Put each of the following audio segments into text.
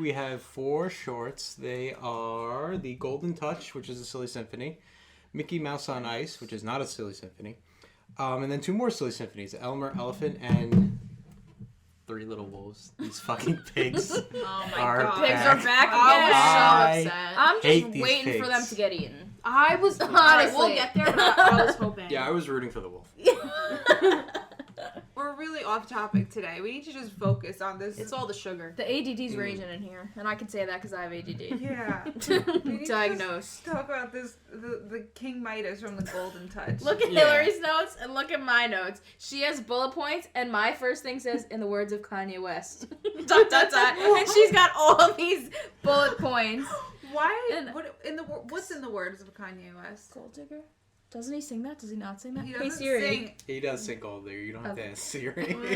we have 4 shorts. They are The Golden Touch, which is a silly symphony, Mickey Mouse on Ice, which is not a silly symphony, and then 2 more silly symphonies, Elmer Elephant and Three Little Wolves. These fucking pigs. Oh my god. Pigs are back again. I was so upset. I'm just waiting pigs. for them to get eaten. I was Honestly. we'll get there, but I was hoping. Yeah, I was rooting for the wolf. We're really off topic today. We need to just focus on this. It's all the sugar. The ADD's raging in here, and I can say that because I have ADD. Yeah. Diagnosed. Talk about this, the King Midas from the Golden Touch. Look at Yeah. Hillary's notes and look at my notes. She has bullet points, and my first thing says, in the words of Kanye West. ... And she's got all these bullet points. Why? And- What's in the words of Kanye West? Gold digger? Doesn't he sing that? Does he not sing that? He Hey doesn't Siri. sing. He does sing gold there. You don't have to ask Siri. Because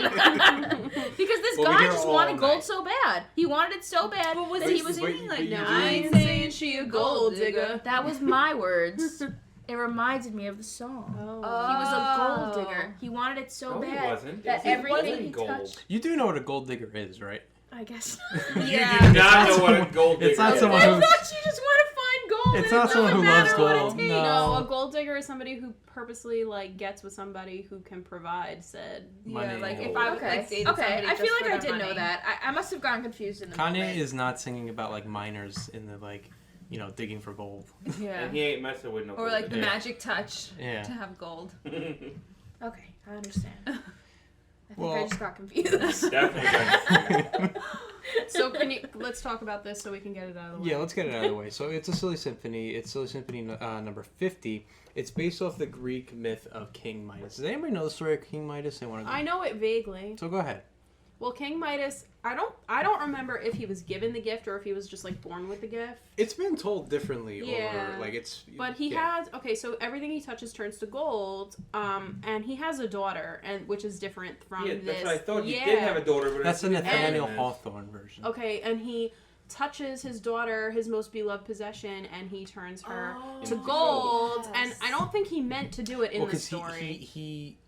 this Well, we guy hear just all wanted night. gold so bad. He wanted it so bad But was that he he was. singing like, but you no, do- I ain't saying she a gold digger. That was my words. It reminded me of the song. Oh. He was a gold digger. He wanted it so No, bad it wasn't. that It everything wasn't he gold. touched. You do know what a gold digger is, right? I guess. You do not know what a gold digger It's not is. someone I who. thought you just want to find gold. It's and not it someone doesn't who loves matter what it gold. takes. No, a No. gold digger is somebody who purposely gets with somebody who can provide said Money. Yeah, like if I would like dated Okay, somebody I feel just like for I their did know money. that. I must have gotten confused in the Kanye moment. is not singing about like miners in the digging for gold. Yeah. And he ain't messing with no Or like the Yeah. magic touch Yeah. to have gold. Okay, I understand. I think Well- I just got confused. Definitely. So let's talk about this so we can get it out of the way. Yeah, let's get it out of the way. So it's a silly symphony. It's silly symphony number 50. It's based off the Greek myth of King Midas. Does anybody know the story of King Midas? I know it vaguely. So go ahead. Well, King Midas, I don't remember if he was given the gift or if he was just like born with the gift. It's been told differently Yeah. over it's. But he has so everything he touches turns to gold. And he has a daughter, which is different from Yeah, this. that's what I thought. You Yeah. did have a daughter, but That's the it's- Nathaniel and- Hawthorne version. Okay, and he touches his daughter, his most beloved possession, and he turns her to gold. yes. And I don't think he meant to do it in the 'cause story. he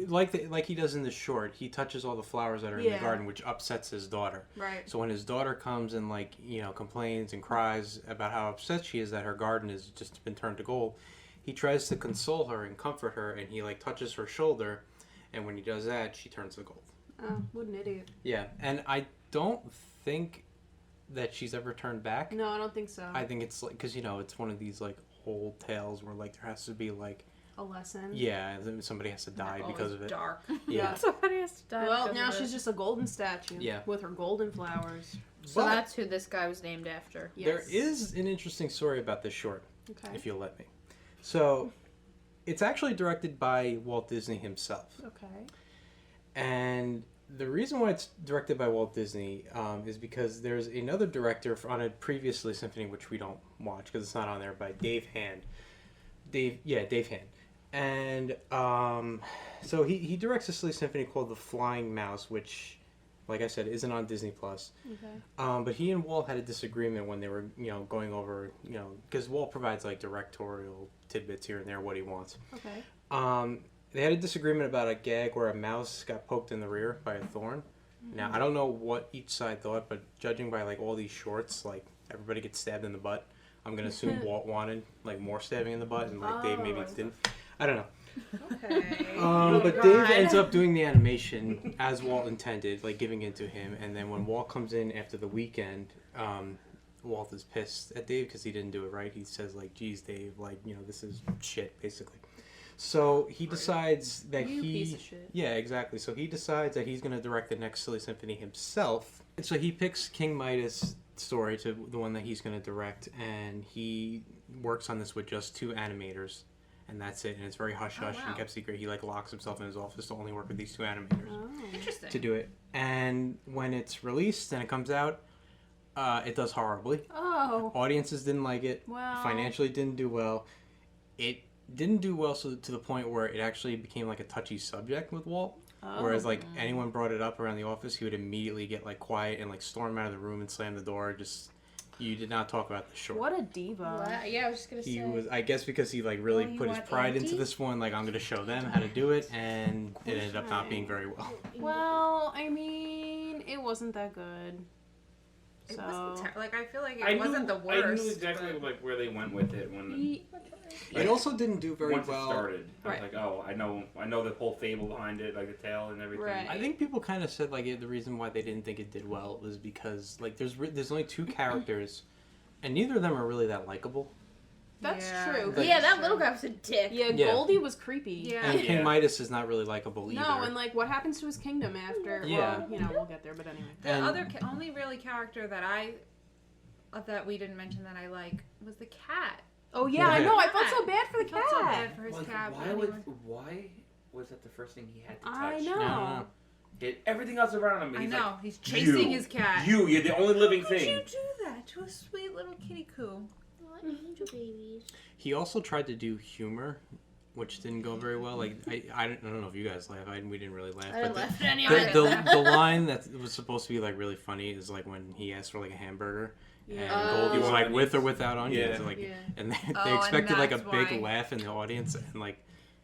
like he does in the short. He touches all the flowers that are in the Yeah. garden, which upsets his daughter. Right. So when his daughter comes and complains and cries about how upset she is that her garden has just been turned to gold, he tries to console her and comfort her, and he touches her shoulder, and when he does that, she turns to gold. Oh, what an idiot. Yeah, and I don't think that she's ever turned back. No, I don't think so. I think it's because it's one of these old tales where there has to be A lesson. yeah, somebody has to die because of it. Dark. Yeah. Somebody has to die. Well, because now of she's it. just a golden statue. Yeah. With her golden flowers. So But that's who this guy was named after. there Yes. is an interesting story about this short, Okay. if you'll let me. So, it's actually directed by Walt Disney himself. Okay. And the reason why it's directed by Walt Disney is because there's another director on a previously symphony, which we don't watch because it's not on there, by Dave Hand. Dave Hand. And so he directs a silly symphony called The Flying Mouse, which, like I said, isn't on Disney Plus. Okay. But he and Walt had a disagreement when they were, going over, because Walt provides directorial tidbits here and there, what he wants. Okay. They had a disagreement about a gag where a mouse got poked in the rear by a thorn. Now, I don't know what each side thought, but judging by all these shorts, everybody gets stabbed in the butt. I'm gonna assume Walt wanted more stabbing in the butt, and Dave maybe didn't. I don't know. Okay. But Dave ends up doing the animation as Walt intended, giving it to him. And then when Walt comes in after the weekend, Walt is pissed at Dave because he didn't do it right. He says "Geez, Dave, this is shit," basically. So he decides that You piece of shit. Yeah, exactly. So he decides that he's going to direct the next Silly Symphony himself. So he picks King Midas' story to the one that he's going to direct, and he works on this with just 2 animators, and that's it. And it's very hush-hush and kept secret. He locks himself in his office to only work with these 2 animators Interesting. to do it. And when it's released and it comes out, it does horribly. Oh. Audiences didn't like it. Wow. Financially didn't do well. It didn't do well to the point where it actually became a touchy subject with Walt. Oh. Whereas anyone brought it up around the office, he would immediately get quiet and storm out of the room and slam the door. Just you did not talk about the short. What a diva. Yeah, I was just gonna He say. was, I guess, because he really Oh, you put his want pride into empty? this one. I'm going to show them how to do it, and it ended up not being very well. Well, I mean, it wasn't that good. It So wasn't like I feel like it wasn't the worst. I knew exactly but... like where they went with it when It also didn't do very once well. it started. I Right. was like, oh, I know the whole fable behind it, like the tale and everything. Right. I think people kind of said like the reason why they didn't think it did well was because like there's only two characters, and neither of them are really that likable. that's Yeah. true. Like- Yeah, that little guy was a dick. Yeah, Yeah. Goldie was creepy. Yeah. And Yeah. King Midas is not really likable either. No, and like what happens to his kingdom after? Yeah. Well, you know, we'll get there, but anyway. The And- other only really character that we didn't mention that I like was the cat. Oh yeah, I Yeah. know. I felt so bad for the I felt so bad cat. for his Like, cat. but why was that the first thing he had to touch? I know. I don't know. Everything else around him. I He's know like, he's chasing you, his cat. you're the only living How could thing. you do that to a sweet little kitty coo? Angel babies. He also tried to do humor, which didn't go very well. Like I don't know if you guys laugh. We didn't really laugh. I didn't but laugh at any of the, it. the, the line that was supposed to be like really funny is like when he asked for like a hamburger. And Yeah. Goldie was Oh. like with or without onions. Yeah. Like, Yeah. and they Oh, and expected like a that's big why. laugh in the audience, and like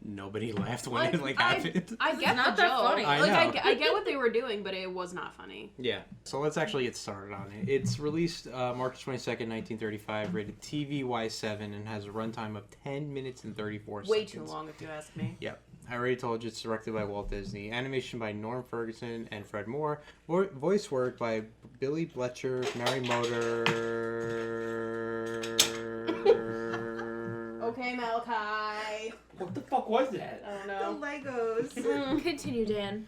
nobody laughed when Like, it like happened. I get not the that joke. funny. I Like know. I get what they were doing, but it was not funny. Yeah. So let's actually get started on it. It's released March 22nd, 1935, rated TVY7, and has a runtime of 10 minutes and 34 Way seconds. too long, if you ask me. I already told you it's directed by Walt Disney. Animation by Norm Ferguson and Fred Moore. Voice work by Billy Bletcher, Mary Motor. Okay, Malachi. What the fuck was that? I don't The know. Legos. Continue, Dan.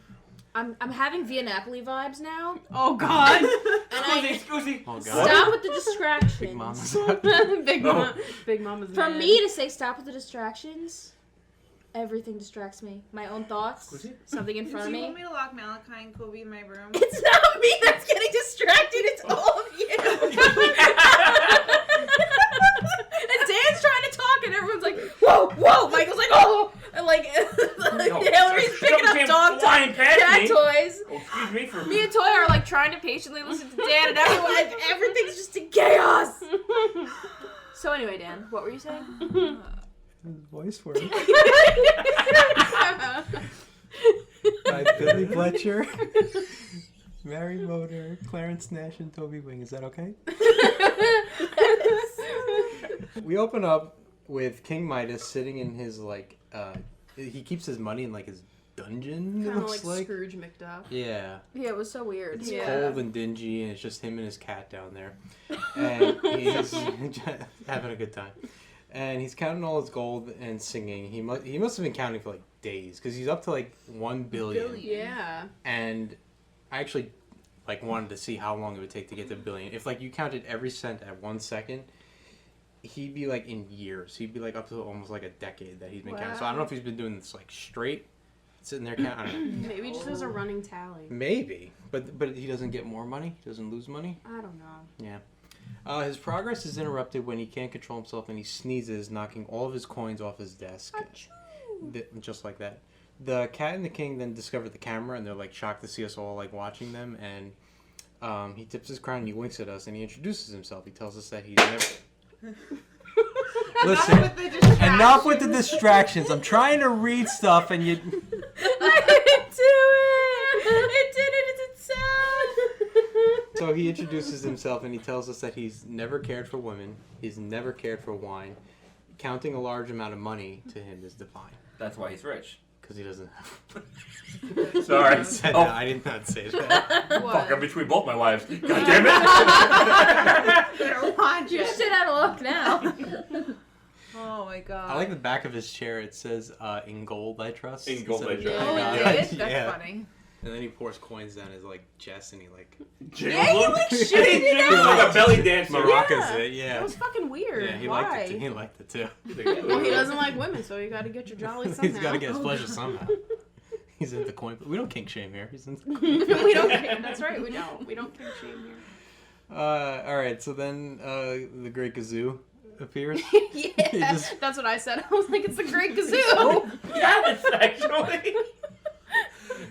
I'm having Via Napoli vibes now. Oh God. And Excuse me. Oh, God. stop with the distractions. Big Mama's out. Big Mama's For mad. me to say stop with the distractions, everything distracts me. My own thoughts, Who's it? something in Do front of you me. want me to lock Malachi and Kobe in my room? It's not me that's getting distracted. It's all of you. And Dan's trying to talk, and everyone's like, "Whoa, whoa!" Michael's like, "Oh!" And like Hillary's picking up dog flying past cat me. toys. Oh, excuse me for Me and Toy are like trying to patiently listen to Dan, and everything's just in chaos. So anyway, Dan, what were you saying? Voice work by Billy Bletcher, Mary Motor, Clarence Nash, and Toby Wing. Is that okay? We open up with King Midas sitting in his like he keeps his money in like his dungeon. It Kind of looks like like. Scrooge McDuck. Yeah, Yeah, it was so weird. it's Yeah. cold and dingy, and it's just him and his cat down there, and he's having a good time. And he's counting all his gold and singing. He must have been counting for like days because he's up to like 1 billion. Yeah. And I actually like wanted to see how long it would take to get to 1 billion. If like you counted every cent at 1 second, he'd be like in years. He'd be like up to almost like a decade that he's been counting. So I don't know if he's been doing this like straight, sitting there counting. I don't know. Maybe just as a running tally. Maybe, but he doesn't get more money. He doesn't lose money. I don't know. Yeah. His progress is interrupted when he can't control himself and he sneezes, knocking all of his coins off his desk. Just like that. The cat and the king then discover the camera and they're like shocked to see us all like watching them. And he tips his crown and he winks at us and he introduces himself. He tells us that he's never. Listen, enough with the distractions. I'm trying to read stuff and you. I didn't do it. It did it. It's sad. So he introduces himself and he tells us that he's never cared for women. He's never cared for wine. Counting a large amount of money to him is divine. That's why he's rich. Because he doesn't have. Sorry. I said Oh. that. I did not say that. Fuck, I'm between both my wives. God damn it. Better watch You're it. shit out of luck now. Oh my god. I like the back of his chair. It says, "In gold, I trust." In gold, Instead of I trust. Oh, "God." it did? That's Yeah. funny. And then he pours coins down his like chest, and he like Yeah, you like shooting it He's out. like a belly dancer. maracas Yeah. it. Yeah. That was fucking weird. Yeah, he Why? liked it. He liked it too. Well, he doesn't like women, so you got to get your jolly somehow. He's got to get his pleasure somehow. He's into coin. We don't kink shame here. He's into. We don't. That's right. We don't. We don't kink shame here. All right. So then the Great Gazoo appears. Yeah, just- that's what I said. I was like, it's the Great Gazoo. Yes, actually.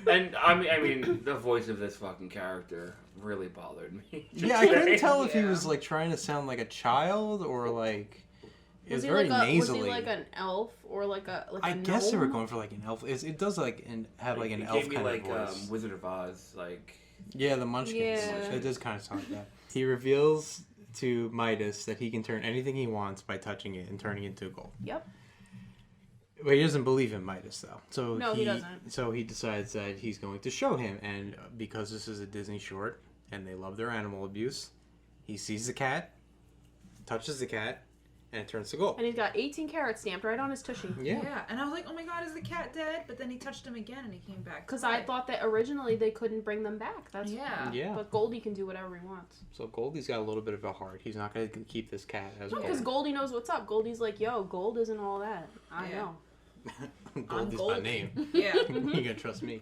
And I mean, the voice of this fucking character really bothered me. Yeah, I couldn't tell if he Yeah. was like trying to sound like a child or like. It was he very like nasally. Was he like an elf or like a like I a guess they were gnome? going for like an elf. It does like have like an It elf gave me kind like of voice. Wizard of Oz, like. Yeah, the Munchkins. Yeah. It does kind of sound like that. He reveals to Midas that he can turn anything he wants by touching it and turning it into gold. Yep. But he doesn't believe in Midas, though. So No, he doesn't. So he decides that he's going to show him, and because this is a Disney short, and they love their animal abuse, he sees the cat, touches the cat, and it turns to gold. And he's got 18 carats stamped right on his tushy. Yeah. And I was like, oh my god, is the cat dead? But then he touched him again and he came back. Because I thought that originally they couldn't bring them back. That's Yeah. But Goldie can do whatever he wants. So Goldie's got a little bit of a heart. He's not going to keep this cat as No, gold. because Goldie knows what's up. Goldie's like, yo, gold isn't all that. I Yeah. know. Goldie's my Goldie. name. Yeah. You gotta trust me.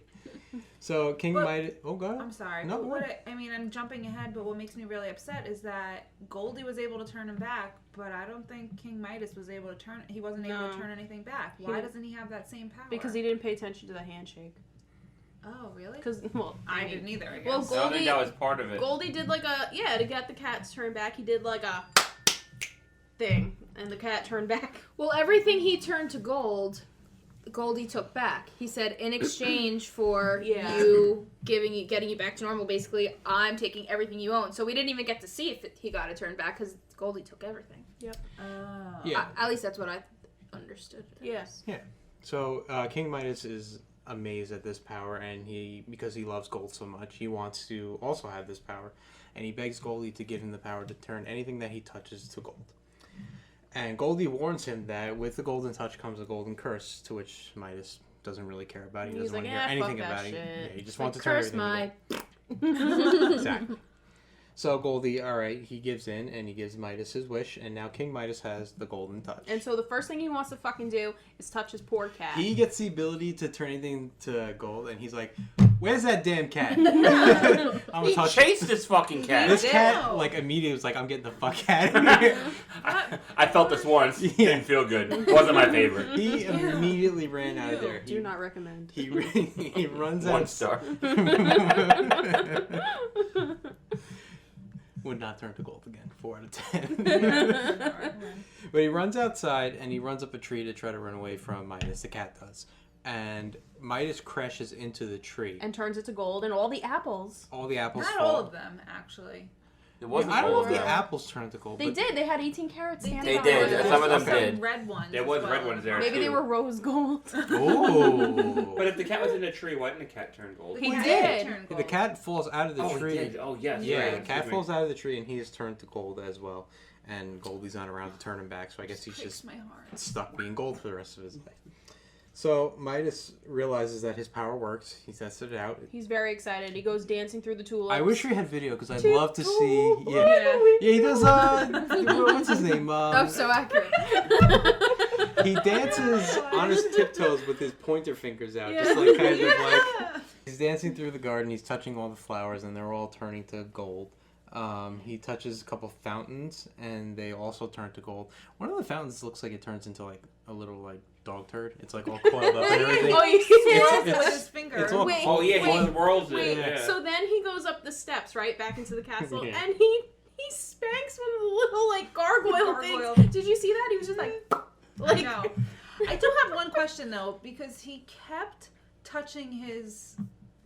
So King Midas. Oh god. I'm sorry. No, But go what ahead. I mean, I'm jumping ahead, but what makes me really upset is that Goldie was able to turn him back, but I don't think King Midas was able to turn. He wasn't able to No. turn anything back. He Why didn't- doesn't he have that same power? Because he didn't pay attention to the handshake. Oh, really? Because, well, I mean, didn't either. I guess. Well, I don't think that was part of it. Goldie did like a, to get the cat to turn back, he did like a thing. And the cat turned back. Well, everything he turned to gold, Goldie took back. He said, in exchange for Yeah. you getting you back to normal, basically, I'm taking everything you own. So we didn't even get to see if he got it turned back because Goldie took everything. Oh. Yeah. At least that's what I understood. Yes. So King Midas is amazed at this power, and because he loves gold so much, he wants to also have this power, and he begs Goldie to give him the power to turn anything that he touches to gold. And Goldie warns him that with the golden touch comes a golden curse, to which Midas doesn't really care about. He He's doesn't like, want to hear anything fuck that about it. shit. Yeah, he just Like, wants to turn curse everything to my... gold. Exactly. So Goldie, all right, he gives in and he gives Midas his wish, and now King Midas has the golden touch. And so the first thing he wants to fucking do is touch his poor cat. He gets the ability to turn anything to gold, and he's like, "Where's that damn cat?" I'm gonna He touch chased this fucking cat. this cat. Ew. Like immediately was like, "I'm getting the fuck out of here." I felt this once. Yeah. Didn't feel good. Wasn't my favorite. He immediately ran out of there. Do not recommend. He he runs One out. star. Would not turn to gold again. 4 out of 10. But he runs outside and he runs up a tree to try to run away from Midas. The cat does, and Midas crashes into the tree. And turns it to gold, and all the apples. All the apples Not fall. all of them, actually. It wasn't I don't know all if of the them. apples turned to gold. They but did. They had 18 carats They standing They on did. them. Some of them Some did. red ones. There as was well. red ones there. Maybe they too. were rose gold. Oh. But if the cat was in a tree, why didn't the cat turn gold? He cat did. turned The gold. cat falls out of the Oh, tree. he did. Oh, yes. Yeah, right. the cat Excuse me. falls out of the tree and he is turned to gold as well. And Goldie's not around to turn him back, so I guess he's Breaks just my heart. stuck being gold for the rest of his life. So Midas realizes that his power works. He tested it out. He's very excited. He goes dancing through the tulips. I wish we had video because I'd Toot love to see. toot. Yeah, Yeah. yeah, he does. What's his name? Oh, so accurate. He dances on his tiptoes with his pointer fingers out, Yeah. just like kind of like he's dancing through the garden. He's touching all the flowers, and they're all turning to gold. He touches a couple fountains, and they also turn to gold. One of the fountains looks like it turns into like a little like dog turd. It's like all coiled up and everything. Oh, you Swirls It's- with his finger. it's all- Wait, Oh, yeah, wait, he whirls it. wait. Yeah. So then he goes up the steps, right, back into the castle, Yeah. and he spanks one of the little like gargoyle Gargoyle. things. Did you see that? He was just like No. I do have one question though, because he kept touching his,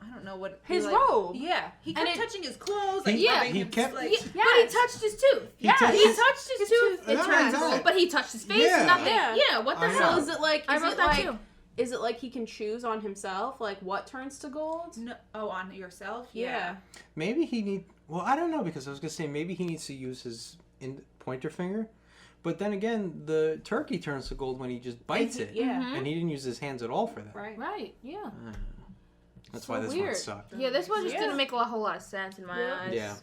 I don't know what his like, robe. Yeah, he And kept it- touching his clothes. He- Like, yeah, rubbing he him, kept- like, Yeah, but he touched his tooth. He He touched touched his tooth. It No, turned no, gold, no. but he touched his face. Yeah. Nothing. Yeah. Yeah. What the I So hell? know. is it like? I Is wrote it that like? too. Is it like he can choose on himself, like what turns to gold? no, oh, on yourself. Yeah. Maybe he need. Well, I don't know because I was gonna say maybe he needs to use his pointer finger, but then again, the turkey turns to gold when he just bites it, Yeah. Mhm. and he didn't use his hands at all for that. Right. Right. Yeah. That's So why this one weird. sucked. Yeah. This one just Yeah. didn't make a whole lot of sense in my Yeah. eyes. Yeah.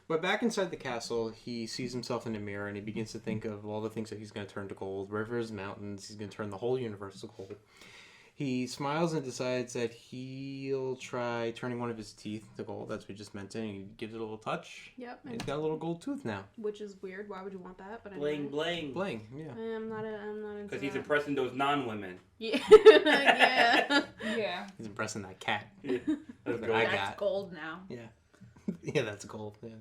But back inside the castle, he sees himself in the mirror and he begins to think of all the things that he's going to turn to gold. Rivers, mountains, he's going to turn the whole universe to gold. He smiles and decides that he'll try turning one of his teeth to gold. That's what we just mentioned. He gives it a little touch. Yep. He's got a little gold tooth now. Which is weird. Why would you want that? But Bling, anyway. bling. Bling, yeah. I'm not into Because he's that. impressing those non-women. Yeah. Yeah. Yeah. He's impressing that cat. Yeah. That's That gold. I That's got. gold now. Yeah, that's gold. Yeah.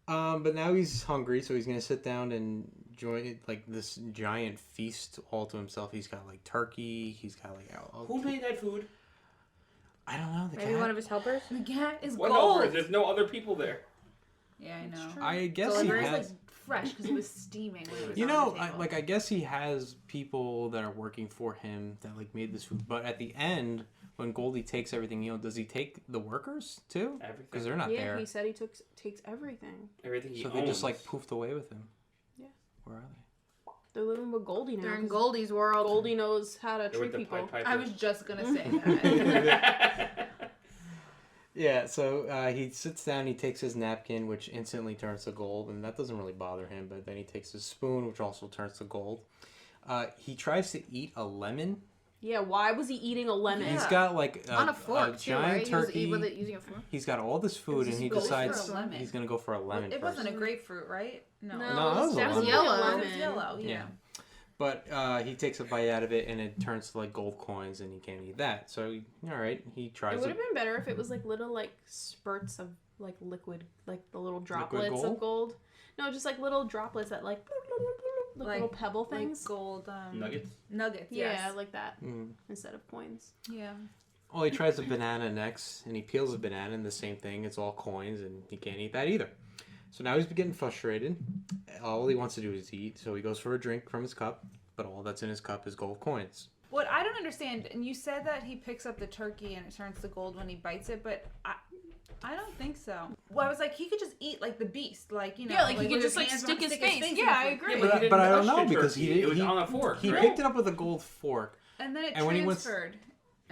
But now he's hungry, so he's gonna sit down and enjoy like this giant feast all to himself. He's got like turkey. He's got like Who made that food? I don't know. The Maybe cat. one of his helpers. The cat is What gold. helpers? There's no other people there. Yeah, I That's know. true. I guess So he it was has. like fresh because it was steaming when it was You on know, the table. I guess he has people that are working for him that like made this food. But at the end, when Goldie takes everything, does he take the workers too? Because Everything. they're not Yeah, there. he said he takes everything. Everything he So owns. they just like poofed away with him. Yeah. Where are they? They're living with Goldie now. They're in 'cause Goldie's world. Goldie knows how to They're with treat the people. Pied I Piper. was just gonna say that. Yeah, so he sits down, he takes his napkin, which instantly turns to gold, and that doesn't really bother him, but then he takes his spoon, which also turns to gold. He tries to eat a lemon. Yeah, why was he eating a lemon? Yeah. He's got like On a fork, too, giant right? turkey. He was using a fork. He's got all this food, It was and he just gold decides for a lemon. he's going to go for a lemon It first. wasn't a grapefruit, right? No, No, it that was a definitely yellow. a It lemon. was yellow, yeah. Yeah. But he takes a bite out of it, and it turns to like gold coins, and he can't eat that. So, all right, he tries It would it. have been better if it was like little like spurts of like liquid, like the little droplets gold? of gold. No, just like little droplets that like little pebble Like things. gold Nuggets. Nuggets, Yeah, yes. like that Mm. instead of coins. Yeah. Well, he tries a banana next, and he peels a banana, and the same thing. It's all coins, and he can't eat that either. So now he's getting frustrated. All he wants to do is eat, so he goes for a drink from his cup, but all that's in his cup is gold coins. What I don't understand, and you said that he picks up the turkey and it turns to gold when he bites it, but I don't think so. Well, I was like, he could just eat like the beast, like, you know. Yeah, like he with could just his like hands stick his face. in Yeah, the I food. agree. Yeah, But he I- didn't but I don't touch know, the because turkey. he- It was he- on a fork, He right? picked it up with a gold fork. And then it And when he went- transferred.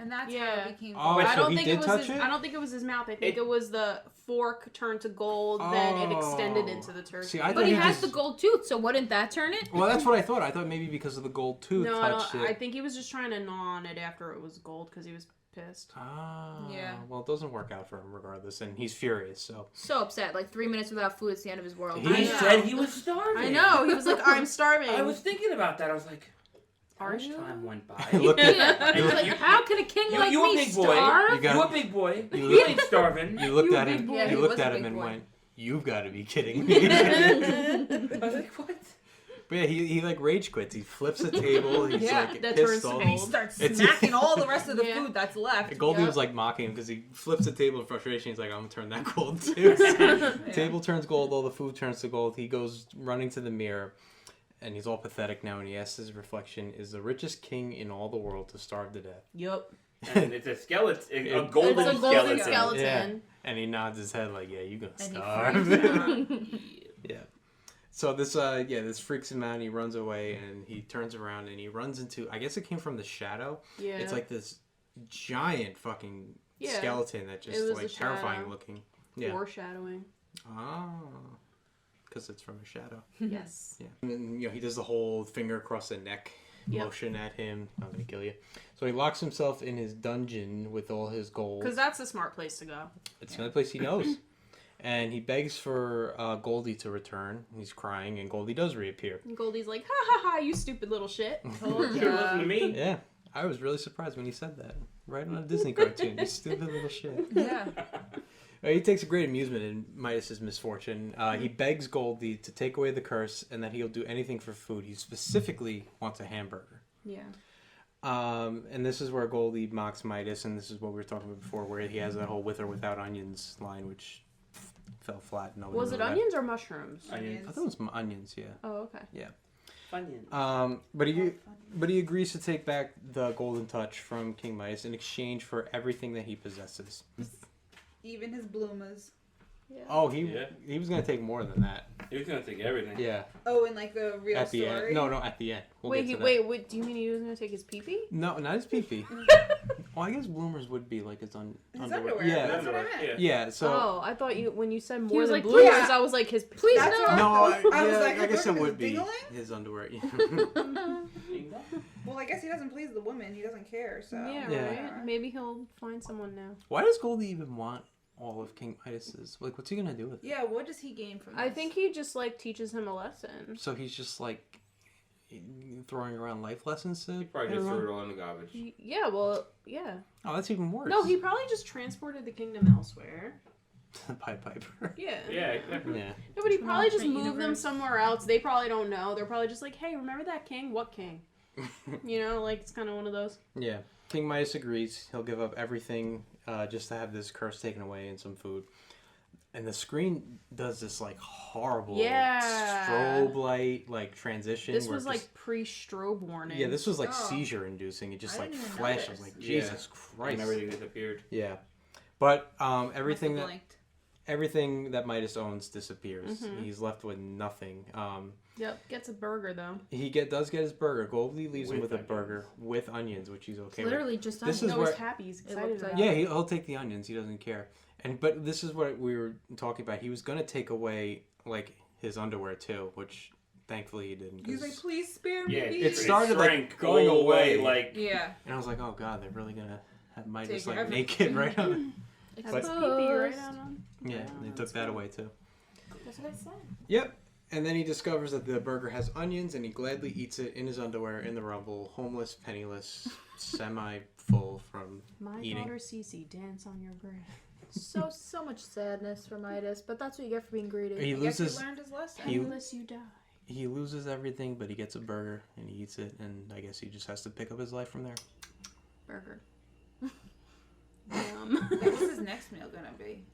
And that's Yeah. how it became Oh, gold. so I don't he think did it was touch his, it? I don't think it was his mouth. I think It- it was the fork turned to gold, then it extended Oh. into the turkey. See, I But thought he he has just- the gold tooth, so wouldn't that turn it? Well, that's what I thought. I thought maybe because of the gold tooth no, I touched don't. it. I think he was just trying to gnaw on it after it was gold because he was pissed. Ah, Yeah. Well, it doesn't work out for him regardless, and he's furious. So So upset. Like 3 minutes without food, it's the end of his world. He I know. said he was starving. I know. He was like, "I'm starving." I was thinking about that. I was like, how Are much you? time went by? Look at- Yeah. You- Like, you- how can a king like you a me big boy. starve? You got- You a big boy. You You, look- ain't starving. you looked You at big him. boy. Yeah, You he looked was a at him big and boy. went, "You've got to be kidding me." I was like, what? But yeah, he like rage quits. He flips the table. He's Yeah, like that pissed turns to off. And he gold. starts It's- smacking all the rest of the Yeah. food that's left. Goldie Yeah. was like mocking him because he flips the table in frustration. He's like, "I'm gonna turn that gold too." The table turns gold. All the food turns to gold. He goes running to the mirror, and he's all pathetic now. And he asks his reflection, "Is the richest king in all the world to starve to death?" Yup. And it's a skeleton, a It's golden, It's a golden skeleton. skeleton. Yeah. And he nods his head like, "Yeah, you gonna And he starve." freaks out. Yeah. So this freaks him out. And he runs away, and he turns around, and he runs into. I guess it came from the shadow. Yeah. It's like this giant fucking Yeah. skeleton that It just was like the shadow. terrifying looking. Yeah. Foreshadowing. Oh. Because it's from a shadow. Yes. Yeah. And then, he does the whole finger across the neck Yep. motion at him. Not gonna kill you. So he locks himself in his dungeon with all his gold. Because that's a smart place to go. It's the only place he knows. And he begs for Goldie to return. He's crying, and Goldie does reappear. And Goldie's like, "Ha ha ha! You stupid little shit." Told You should listen ya. to me. Yeah. I was really surprised when he said that. Right on a Disney cartoon. You stupid little shit. Yeah. He takes a great amusement in Midas's misfortune. He begs Goldie to take away the curse and that he'll do anything for food. He specifically wants a hamburger. Yeah. And this is where Goldie mocks Midas, and this is what we were talking about before, where he has that whole with or without onions line, which fell flat. Nobody Was it knew that. onions or mushrooms? Onions. I thought it was onions, yeah. Oh, okay. Onions. But he agrees to take back the golden touch from King Midas in exchange for everything that he possesses. Even his bloomers. Yeah. Oh, Yeah. he was gonna take more than that. He was gonna take everything. Yeah, Oh, in like the real at the story? end. No, at the end. We'll Wait, get to that. wait. Do you mean he was gonna take his pee-pee? No, not his pee-pee. Well, I guess bloomers would be like his His underwear. underwear. Yeah, That's what I meant. yeah. So Oh, I thought when you said more was than like, bloomers, yeah. I was like his. Please That's no. what no, I was yeah, like, I guess thought it he was would be dingling? his underwear. Well, I guess he doesn't please the woman. He doesn't care, so. Yeah, Yeah. right. Maybe he'll find someone now. Why does Goldie even want all of King Midas's? Like, what's he gonna do with it? Yeah, what does he gain from this? I think he just like teaches him a lesson. So he's just like throwing around life lessons to He probably just everyone? threw it all in the garbage. Yeah, well, yeah. Oh, that's even worse. No, he probably just transported the kingdom elsewhere. Pied Piper. Yeah. Yeah, exactly. Yeah. No, but he probably just Alternate moved them universe. somewhere else. They probably don't know. They're probably just like, hey, remember that king? What king? You know, like it's kind of one of those. Yeah. King Midas agrees. He'll give up everything just to have this curse taken away and some food. and the screen does this like horrible Yeah. strobe light like transition. This where was it like just- pre-strobe warning. yeah, this was like Oh. seizure inducing. It just I like didn't even flashed. I was notice. like, Yeah. Jesus Christ. And everything disappeared. Yeah, but Must everything have that blinked. everything that Midas owns disappears. Mhm. He's left with nothing. Yep, gets a burger though. He does get his burger. Goldie leaves him With with a onions. burger with onions, which he's okay with. Literally just This onions. is No, he's where- happy. He's It excited looked like- about Yeah, it. he'll take the onions. He doesn't care. But this is what we were talking about. He was gonna take away like his underwear too, which thankfully he didn't. He's 'cause- like, please spare me. Yeah, It started, like, shrank going all the way, away. like Yeah. and I was like, oh god, they're really gonna have Midas Take like everything. naked right on. Has But- his pee-pee right on him. Yeah, they took that away too. That's what I said. Yep. And then he discovers that the burger has onions, and he gladly eats it in his underwear in the rumble, homeless, penniless, semi-full from My eating. daughter Cece, dance on your grave. So much sadness for Midas, but that's what you get for being greedy. He I guess loses. he learned his lesson. He- Unless you die. He loses everything, but he gets a burger and he eats it, and I guess he just has to pick up his life from there. Burger. What's his next meal gonna be?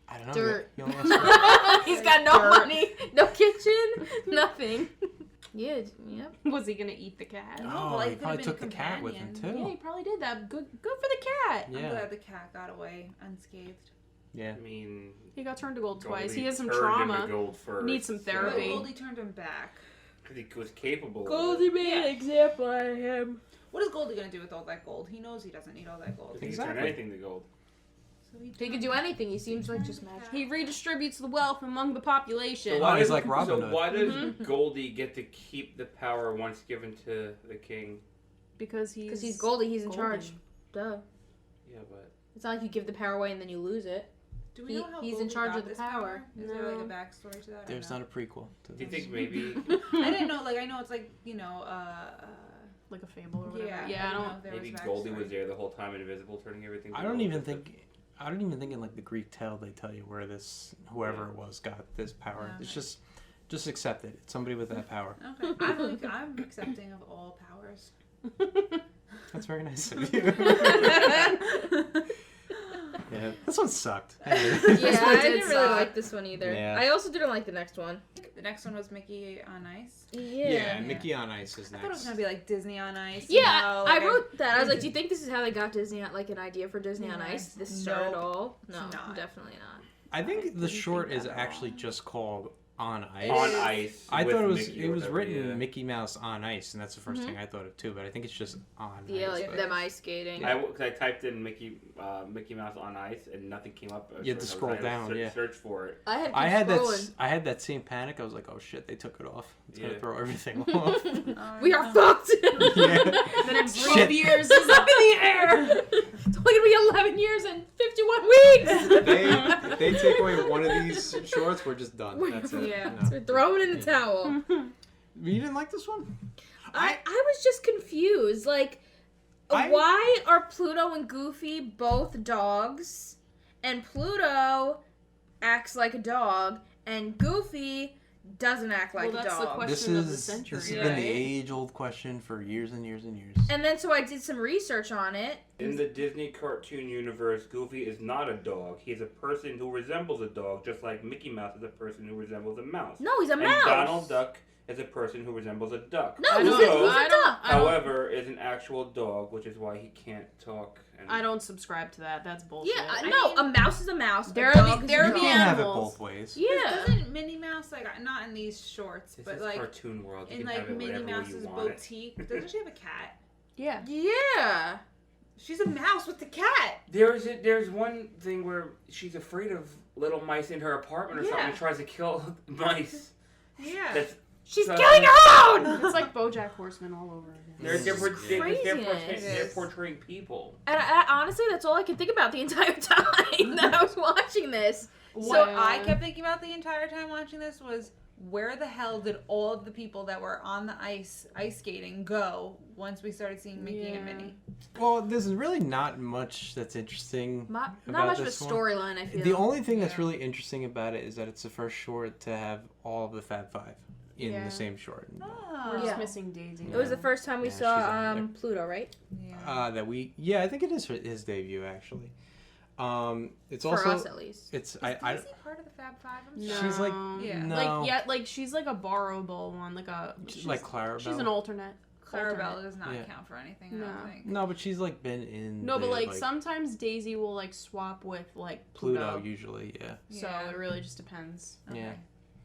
I don't know. Dirt. He only has He's got no Dirt. money, no kitchen, nothing. Yeah, yep. Was he gonna eat the cat? Oh, well, he he could've probably been took a the cat with him companion. too. Yeah, he probably did that. Good for the cat. I'm Yeah, glad the cat got away unscathed. yeah. I mean, He got turned to gold twice. Goldie He has some turned into trauma. gold first, Needs some But therapy. Goldie turned him back. Because he was capable. Goldie of it. made an example out of him. What is Goldie gonna do with all that gold? He knows he doesn't need all that gold. He can turn Exactly. anything to gold. So He could do anything. He seems like just magic. He redistributes the wealth among the population. why- he's does- like Robin So Hood. why does Mhm. Goldie get to keep the power once given to the king? Because Because he's Goldie, he's in Goldie. charge. Duh. Yeah, but It's not like you give the power away and then you lose it. Do we know how He's in Goldie charge got of the this power. Is there like a No. backstory to that? or There's no? not a prequel to do you this. think maybe I didn't know. Like I know it's like like a fable or whatever. yeah. Yeah, I didn't don't. know if there maybe was Goldie backstory. was there the whole time, invisible, turning everything? To I don't gold? even think. I don't even think in like the Greek tale they tell you where this whoever it was got this power. Yeah. It's just accept it. It's somebody with that power. Okay, I'm accepting of all powers. That's very nice of you. Yeah, this one sucked. Yeah, one I did didn't really suck. like this one either. Yeah. I also didn't like the next one. The next one was Mickey on Ice. Yeah. Mickey on Ice is I thought it was next. gonna be like Disney on Ice. Yeah, I like wrote that. I was like, do you think this is how they got Disney, like an idea for Disney on Yeah. Ice? This started Nope. all? No, It's not. definitely not. I think the didn't short think is that at all. actually just called On Ice. on is- ice. I with thought it was Mickey or whatever, written yeah. Mickey Mouse on Ice, and that's the 1st Mhm. thing I thought of too. But I think it's just on Yeah, Ice. like but- them ice skating. I typed in Mickey Mouse on ice and nothing came up. You had to So I was scroll trying to down, yeah. Search for it. I had to I had scrolling. I had that same panic. I was like, oh shit, they took it off. It's gonna Yeah. throw everything off. We are fucked. Yeah. Then in 12 Shit. years is up in the air. It's only gonna be 11 years and 51 weeks. If they take away one of these shorts, we're just done. That's it. Yeah. No. We're throwing in the towel. You didn't like this one? I was just confused. Like, why are Pluto and Goofy both dogs, and Pluto acts like a dog, and Goofy doesn't act like Well, a that's the dog? question. This of the is century, this has right? been the age-old question for years and years and years. And then so I did some research on it. In the Disney cartoon universe, Goofy is not a dog. He's a person who resembles a dog, just like Mickey Mouse is a person who resembles a mouse. No, he's a And mouse. Donald Duck is a person who resembles a duck. No, I he's don't- a, he's I a don't- duck. I don't- However, is an actual dog, which is why he can't talk. And I don't subscribe to that. That's bullshit. Yeah, I no, mean, a mouse is a mouse. there a are dog the- is there a are You the dog. can't have it animals. both ways. Yeah. Doesn't Minnie Mouse not in these shorts, This but is like cartoon world. You in can like have it Minnie whatever way Mouse's you want it. boutique? Doesn't she have a cat? Yeah. Yeah. She's a mouse with the cat. There's one thing where she's afraid of little mice in her apartment or something Yeah. and tries to kill mice. Yeah. That's She's So- killing her own! It's like BoJack Horseman all over again. they're craziness. they're portraying people. And honestly, that's all I could think about the entire time that I was watching this. What Yeah. I kept thinking about the entire time watching this was, where the hell did all of the people that were on the ice skating go once we started seeing Mickey and Yeah. Minnie? Well, there's really not much that's interesting. Not About much of a this one? storyline, I feel. The only thing that's Yeah. really interesting about it is that it's the first short to have all of the Fab Five in Yeah. the same short. We're just Yeah. missing Daisy. It was the first time we Yeah, she's saw on there. Pluto, right? Yeah. I think it is his debut actually. It's For also us, at least. it's Is I Daisy part of the Fab Five? I'm No. she's like Yeah. no Like she's like a borrowable one, like a she's, like Clarabelle. She's an alternate. Clarabelle does not Yeah. count for anything. I don't No. think. No, but she's like been in No, the, but like sometimes Daisy will like swap with like Pluto Pluto. usually, yeah. So Yeah. it really just depends. Okay. Yeah.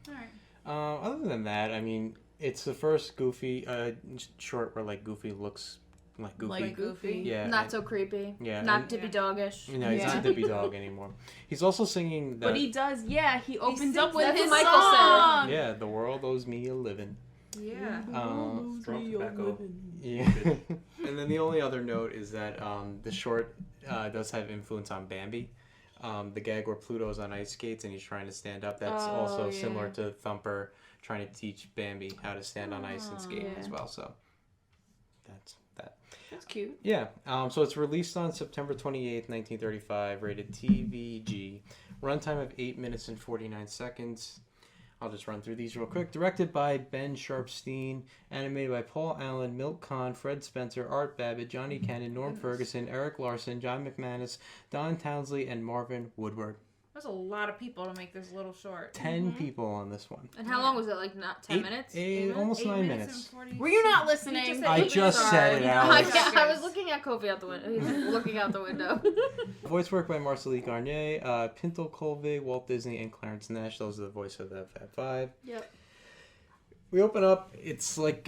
All right. Other than that, I mean, it's the first Goofy short where like Goofy looks like Goofy. Like Goofy. Yeah. Not so creepy. Yeah. Not and- Dippy Doggish. No, he's Yeah. not Dippy Dog anymore. He's also singing that. But he does, yeah. He opens sings- up with that's his what Michael said. song. Yeah, the world owes me a living. Yeah. Strong tobacco. Yeah. And then the only other note is that the short does have influence on Bambi. The gag where Pluto's on ice skates and he's trying to stand up. That's Oh, also yeah. similar to Thumper trying to teach Bambi how to stand on ice and skate Yeah. as well. So that's that. That's cute. Yeah. So it's released on September 28th, 1935, rated TVG. Runtime of 8 minutes and 49 seconds. I'll just run through these real quick. Directed by Ben Sharpstein. Animated by Paul Allen, Milt Kahn, Fred Spencer, Art Babbitt, Johnny Cannon, Norm Ferguson, Eric Larson, John McManus, Don Townsley, and Marvin Woodward. There's a lot of people to make this little short. 10 people on this one. And how long was it? Like not 10 minutes? Almost 9 8 minutes. and 40 Were you not He listening? just said I 8 just minutes. said it Sorry. out. I, Alex. I was looking at Kofi out the window. He was looking out the window. Voice work by Marcelique Garnier, Pinto Colvig, Walt Disney, and Clarence Nash. Those are the voice of the Fab Five. Yep. We open up. It's like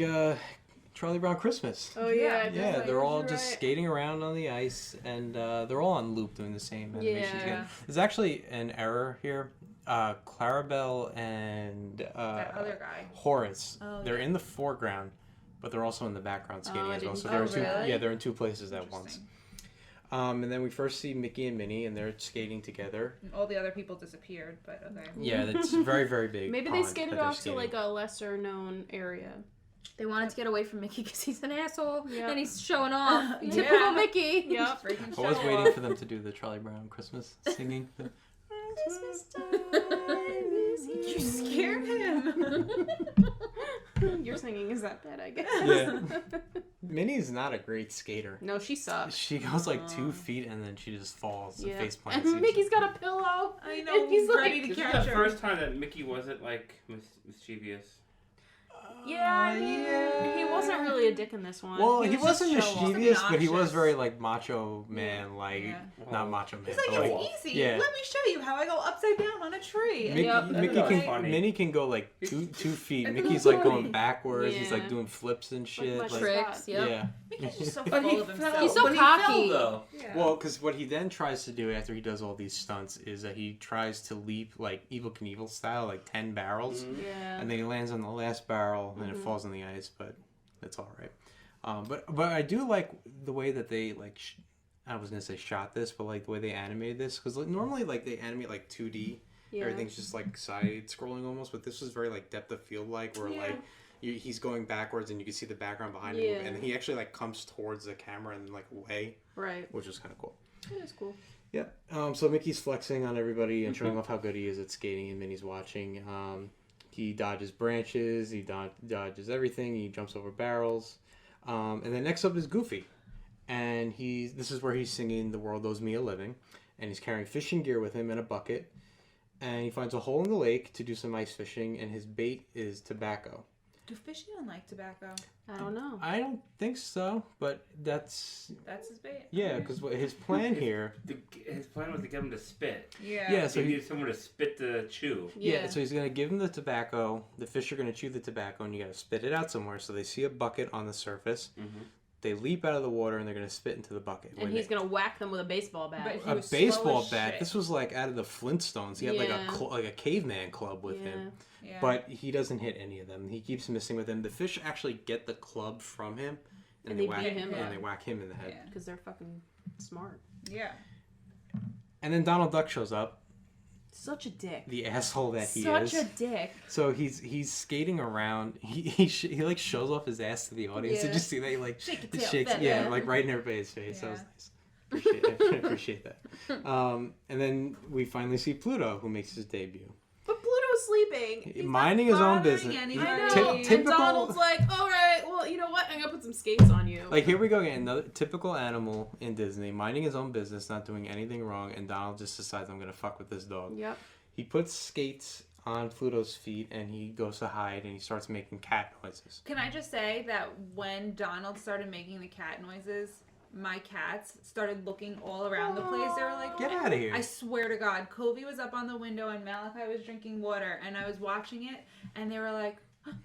Charlie Brown Christmas. Oh Yeah, Yeah, they're all just skating around on the ice, and they're all on loop doing the same animation. Yeah. There's actually an error here. Clarabelle and That other guy. Horace, Oh, they're yeah. in the foreground, but they're also in the background skating I as well. didn't- So they're Oh, in two, really? yeah, they're in two places at once. Interesting. And then we first see Mickey and Minnie, and they're skating together. And all the other people disappeared, but okay. Yeah, that's very, very big. Maybe pond they skated that they're off to skating. like a lesser known area. They wanted to get away from Mickey because he's an asshole Yeah. and he's showing off. Yeah. Typical Mickey. Yep. Freaking I was show waiting off. for them to do the Charlie Brown Christmas singing. You scared him. Your singing is that bad, I guess. Yeah. Minnie's not a great skater. No, she sucks. She goes like 2 feet and then she just falls. Yeah. Face plants. And Mickey's got a pillow. I know. And he's ready like, to This is catch the her. first time that Mickey wasn't like mischievous. Yeah, I mean, he wasn't really a dick in this one. Well, was he just wasn't show off. mischievous, but he was obnoxious. very like macho man, like Yeah. not macho man. He's like, but, it's easy. yeah. Let me show you how I go upside down on a tree. Mickey, Yep. Mickey That was can, funny. Minnie can go like two feet. It's Mickey's so like going funny. backwards. He's like Yeah. doing flips and shit. Like Like, Tricks, yep. yeah. Mickey's just so But he full of fell. himself. He's so but cocky. He fell, though. Yeah. Well, because what he then tries to do after he does all these stunts is that he tries to leap like Evel Knievel style, like 10 barrels, Mhm. Yeah. and then he lands on the last barrel and it falls on the ice, but that's all right. But I do like the way that they like. I was gonna say shot this, but like the way they animated this, because like, normally like they animate like 2D. Yeah. Everything's just like side scrolling almost, but this was very like depth of field like, where Yeah. like he's going backwards and you can see the background behind him, Yeah. and he actually like comes towards the camera and like away, Right. which is kind of cool. It is cool. Yeah. So Mickey's flexing on everybody and showing off how good he is at skating, and Minnie's watching. He dodges branches, he dodges everything, he jumps over barrels. And then next up is Goofy. And this is where he's singing The World Owes Me a Living. And he's carrying fishing gear with him in a bucket. And he finds a hole in the lake to do some ice fishing, and his bait is tobacco. Do fish even like tobacco? I don't know. I don't think so, but that's... That's his bait. Yeah, because his plan here... His plan was to get him to spit. Yeah. Yeah, So so he he... needed someone to spit the chew. Yeah, so he's going to give him the tobacco. The fish are going to chew the tobacco, and you got to spit it out somewhere. So they see a bucket on the surface. Mm-hmm. They leap out of the water, and they're going to spit into the bucket. And he's gonna whack them with a baseball bat. But he A was slow baseball as bat. shit. This was like out of the Flintstones. He had like Yeah. like a caveman club with him, Yeah. but he doesn't hit any of them. He keeps missing with him. The fish actually get the club from him, And they they whack beat him and up. they whack him in the head. Yeah. Because they're fucking smart. Yeah. And then Donald Duck shows up, Such a dick. the asshole that he Such is. a dick. So he's skating around. He like shows off his ass to the audience. Yeah. Did you see that? He like Shake your tail, shakes, fat yeah, man. like right in everybody's face. That Yeah. was nice. Appreciate that. And then we finally see Pluto, who makes his debut, But Pluto's sleeping. minding his own bothering business. anybody. I know. Ty- And typical. Donald's like, all right, well, well, you know what? I'm gonna put some skates on you. Like, here we go again. Another typical animal in Disney, minding his own business, not doing anything wrong, and Donald just decides, I'm going to fuck with this dog. Yep. He puts skates on Pluto's feet, and he goes to hide, and he starts making cat noises. Can I just say that when Donald started making the cat noises, my cats started looking all around the place. They were like, Get out of here. I swear to God, Kobe was up on the window and Malachi was drinking water, and I was watching it, and they were like, what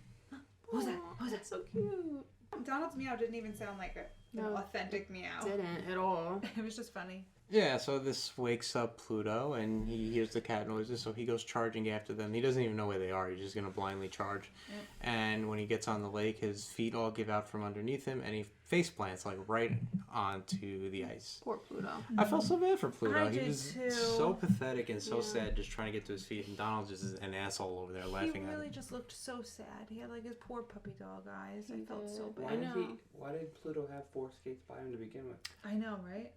was that? What was that? That's so cute. Donald's meow didn't even sound like an authentic meow. Didn't at all. It was just funny. Yeah, so this wakes up Pluto, and he hears the cat noises, so he goes charging after them. He doesn't even know where they are. He's just going to blindly charge. Yep. And when he gets on the lake, his feet all give out from underneath him, and he face plants, like, right onto the ice. Poor Pluto. I felt so bad for Pluto. I He did was too. so pathetic and so Yeah. sad just trying to get to his feet, and Donald just is an asshole over there He laughing at really him. just looked so sad. He had like his poor puppy dog eyes. I He felt so did. bad. I know. Why did Pluto have 4 skates by him to begin with? I know, right?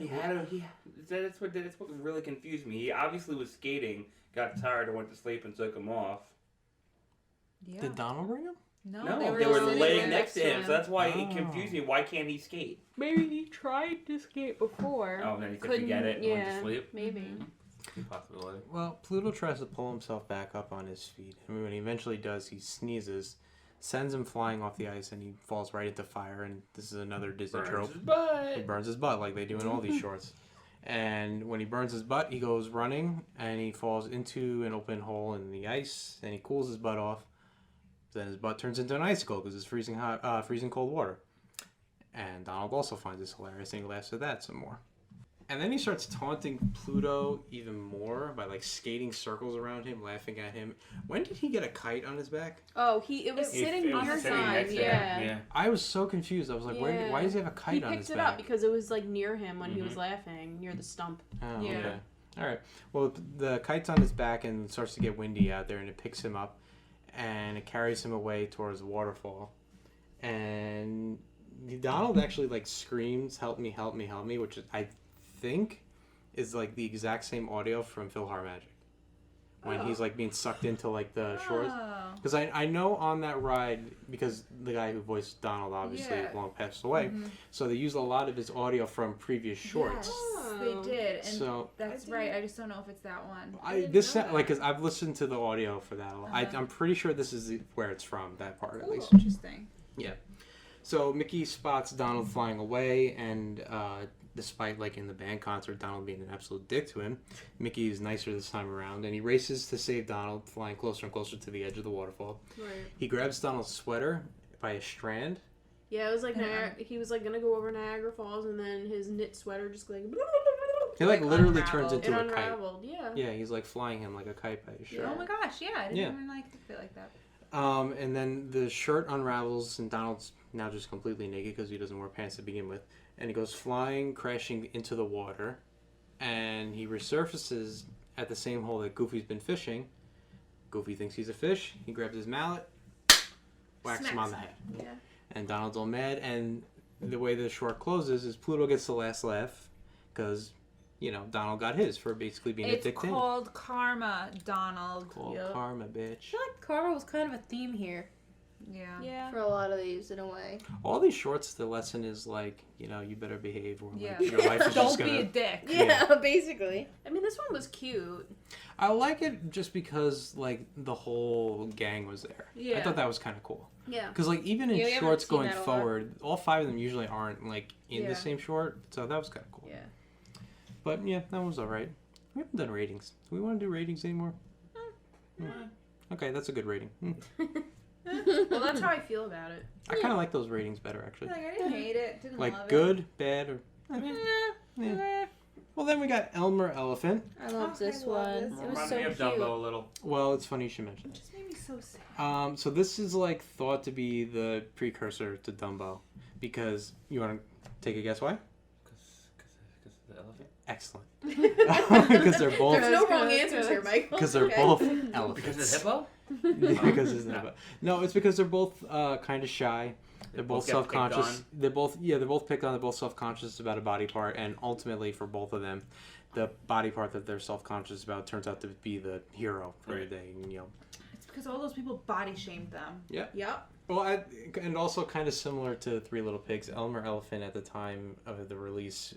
He had him. That's what really confused me. He obviously was skating, got tired, and went to sleep and took him off. Yeah. Did Donald bring him? No, they they were sitting laying there next to him, so that's why Oh. it confused me. Why can't he skate? Maybe he tried to skate before. Oh, then he said Couldn't- forget it and went to yeah. sleep. Maybe. Possibility. Well, Pluto tries to pull himself back up on his feet, and when he eventually does, he sneezes, sends him flying off the ice, and he falls right into fire, and this is another Disney trope. His butt. He burns his butt like they do in all these shorts. And when he burns his butt, he goes running, and he falls into an open hole in the ice, and he cools his butt off. Then his butt turns into an icicle because it's freezing hot, freezing cold water. And Donald also finds this hilarious, and he laughs at that some more. And then he starts taunting Pluto even more by like skating circles around him, laughing at him. When did he get a kite on his back? Oh, it was sitting It was near sitting him. next to Yeah. him. Yeah. I was so confused. I was like, Yeah. why does he have a He kite on his picked it back? up because it was like near him when he was Mhm. laughing, near the stump. Oh, Yeah. okay. All right. Well, the kite's on his back and it starts to get windy out there, and it picks him up, and it carries him away towards the waterfall. And Donald actually like screams, "Help me! Help me! Help me!" Which I think is like the exact same audio from PhilharMagic when he's like being sucked into like the shores. Oh. Because I know on that ride, because the guy who voiced Donald obviously Yeah. long passed away, Mhm. so they used a lot of his audio from previous shorts. Yes, they did. And So that's right. I just don't know if it's that one. because I've listened to the audio for that. I'm pretty sure this is where it's from, that part at least. Interesting. So Mickey spots Donald flying away, and despite like in the band concert, Donald being an absolute dick to him, Mickey is nicer this time around, and he races to save Donald, flying closer and closer to the edge of the waterfall. Right. He grabs Donald's sweater by a strand. Yeah, it was like Yeah. he was like gonna go over Niagara Falls, and then his knit sweater just like He like literally unraveled. turns it into a kite. unraveled. Yeah. Yeah, he's like flying him like a kite by his shirt. Yeah. Oh my gosh, yeah. I didn't Yeah. even like think of it like that. And then the shirt unravels, and Donald's now just completely naked because he doesn't wear pants to begin with. And he goes flying, crashing into the water, and he resurfaces at the same hole that Goofy's been fishing. Goofy thinks he's a fish. He grabs his mallet, whacks him on the head. Yeah. And Donald's all mad, and the way the short closes is Pluto gets the last laugh because, you know, Donald got his for basically being a It's dick to him. called karma, Donald. Called Yep. karma, I bitch. feel like karma was kind of a theme here Yeah. Yeah. for a lot of these in a way. All these shorts, the lesson is like, you know, you better behave or like, Yeah. your life is Don't just be gonna... a dick. Yeah. basically. I mean, this one was cute. I like it just because like the whole gang was there. I Yeah. thought that was kind of cool. Yeah. Because like even in Yeah, we haven't shorts seen going that a lot. forward, all 5 of them usually aren't like in Yeah. the same short, so that was kind of cool. Yeah. But yeah, that was all right. We haven't done ratings. Do we want to do ratings anymore? Okay, that's a good rating. Well, that's how I feel about it. I kind of like those ratings better actually. Like, I didn't hate it. Didn't Like love good, bad, or Nah, yeah. nah. Well, then we got Elmer Elephant. I love Oh, this I love one. this It one. was Reminds so me of cute. Dumbo a little. Well, it's funny you should mention it. it. Just made me so sad. So this is like thought to be the precursor to Dumbo, because you want to take a guess why? Because the elephant. Excellent. Because they're both There's no wrong answers here, Michael. because they're Okay. both Because elephants. the hippo. Because it's not. No, it's because they're both kind of shy. They're both both get picked self-conscious. on. They're both picked on. They're both self-conscious about a body part, and ultimately for both of them, the body part that they're self-conscious about turns out to be the hero for the Right. day. And, you know, It's Because all those people body shamed them. Yep. Well, and also kind of similar to Three Little Pigs, Elmer Elephant at the time of the release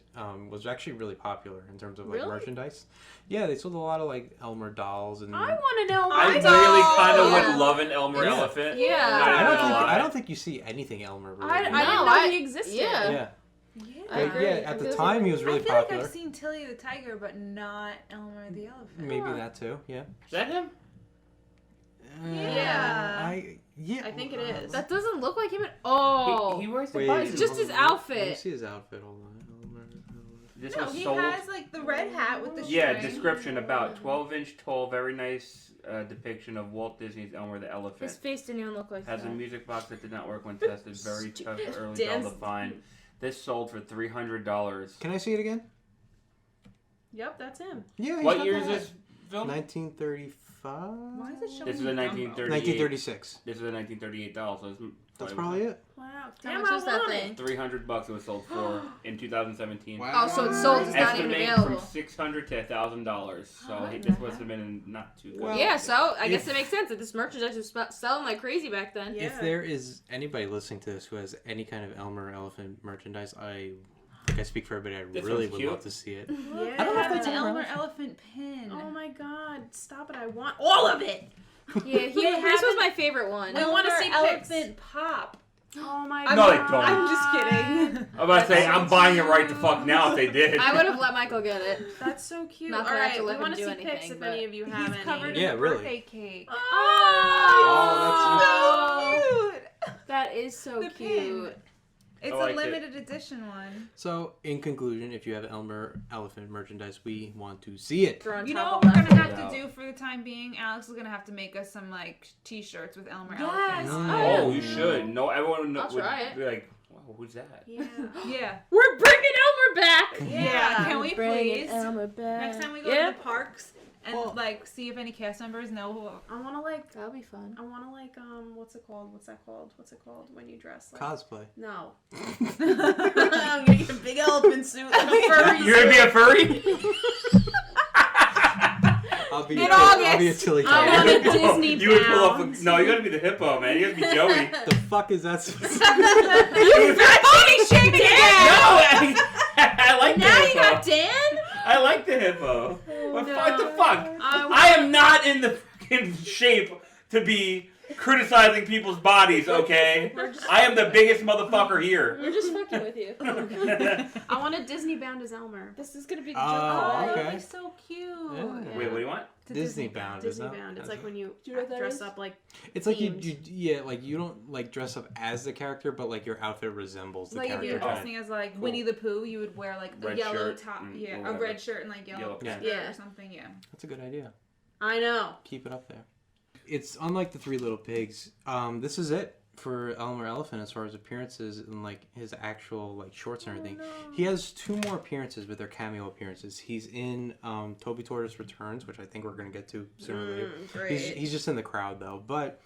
was actually really popular in terms of like Really? merchandise. Yeah, they sold a lot of like Elmer dolls and. I want to know I my really dolls. kind of Yeah. would love an Elmer Yeah. Elephant. Yeah. Not even gonna lie. I don't think you see anything Elmer really. I didn't No, know he existed. yeah. Yeah. I But agree. yeah, I at the feel time he like- was really I feel like popular. I've seen Tilly the Tiger, but not Elmer the Elephant. Maybe that too. Yeah. Is that him? Yeah. I think it is. That doesn't look like him at all. He wears the Wait, button. It's just his Let me outfit. see his outfit. Hold on. Elmer. This No, was he sold. has like the red hat with the Yeah, string. description about 12-inch tall, very nice depiction of Walt Disney's Elmer the Elephant. His face didn't even look like Has a that. music box that did not work when tested. Very tough early Dan's- doll to find. This sold for $300. Can I see it again? Yep, that's him. Yeah. he's What not year is bad. this film? 1935. Why is it showing This is a me 1938. 1936. This is a 1938 doll, so it's That's probably it. Wow. How Damn, much I is that want thing? it. $300 it was sold for in 2017. Oh, so it's sold. It's not even Estimate available. from $600 to $1,000. So Oh, this must have been not too good. Well, Yeah, so I guess if- it makes sense that this merchandise was selling like crazy back then. Yeah. If there is anybody listening to this who has any kind of Elmer Elephant merchandise, I think I speak for everybody. I This really one's would cute. love to see it. Yeah. I don't know if An that's Elmer Elmer Elephant pin. Oh my god, stop it. I want all of it. Yeah, We this have was an- my favorite one. I wanna see pics. Elephant Pop. Oh my No, they god. don't. I'm just kidding. I'm about to say, I'm buying it right the fuck now if they did. I would have let Michael get it. That's so cute. Not that I have to Alright, let we him want to do see anything, pics if but- any of you have He's any. covered Yeah, in a really. birthday cake. Oh, so cute. That is so The cute. pin. It's I liked a it. limited edition one. So, in conclusion, if you have Elmer Elephant merchandise, we want to see it. They're on You know top what of we're that. gonna have Out. to do for the time being? Alex is gonna have to make us some like T-shirts with Elmer Yes. Elephant. Oh, you should. No, everyone would I'll try it. be like, wow, who's that? yeah. Yeah. We're bringing Elmer back. Yeah. Can we Bringing please? Elmer back. Next time we go Yeah. to the parks and Well- like see if any cast members know who. I want to like. That'll be fun. I want to like. What's it called? What's that called? What's it called when you dress like? Cosplay. No. I'm gonna get a big elephant suit, like a furry You're gonna be a furry? I'll be In I'll be a August. Tilly I Tiger. want a Disney You would pull up. bound. No, you gotta be the hippo, man. You gotta be Joey. The fuck is that? Body shaming No, I like the Now you hippo. got Dan? I like the hippo. What the fuck? I I am not in the fucking shape to be criticizing people's bodies, okay? I am the biggest motherfucker here. We're just fucking with you. I want a Disney bound as Elmer. This is gonna be the Oh, joke. okay. That'd be so cute. Yeah. Wait, what do you want? Disney bound, Disney isn't it? bound. It's like when you Do you know what that dress is? up like. It's like themed. yeah, like you don't like dress up as the character, but like your outfit resembles the Like if character. you're Oh. dressing as like Cool. Winnie the Pooh, you would wear like a Red yellow shirt top, and- yeah, or a whatever. red shirt and like yellow Yellow skirt Yeah. or something, yeah. That's a good idea. I know. Keep it up there. It's unlike the Three Little Pigs. This is it for Elmer Elephant as far as appearances and like his actual like shorts and everything. He has 2 more appearances, but they're cameo appearances. He's in Toby Tortoise Returns, which I think we're gonna get to sooner or later. Great. He's just in the crowd though. But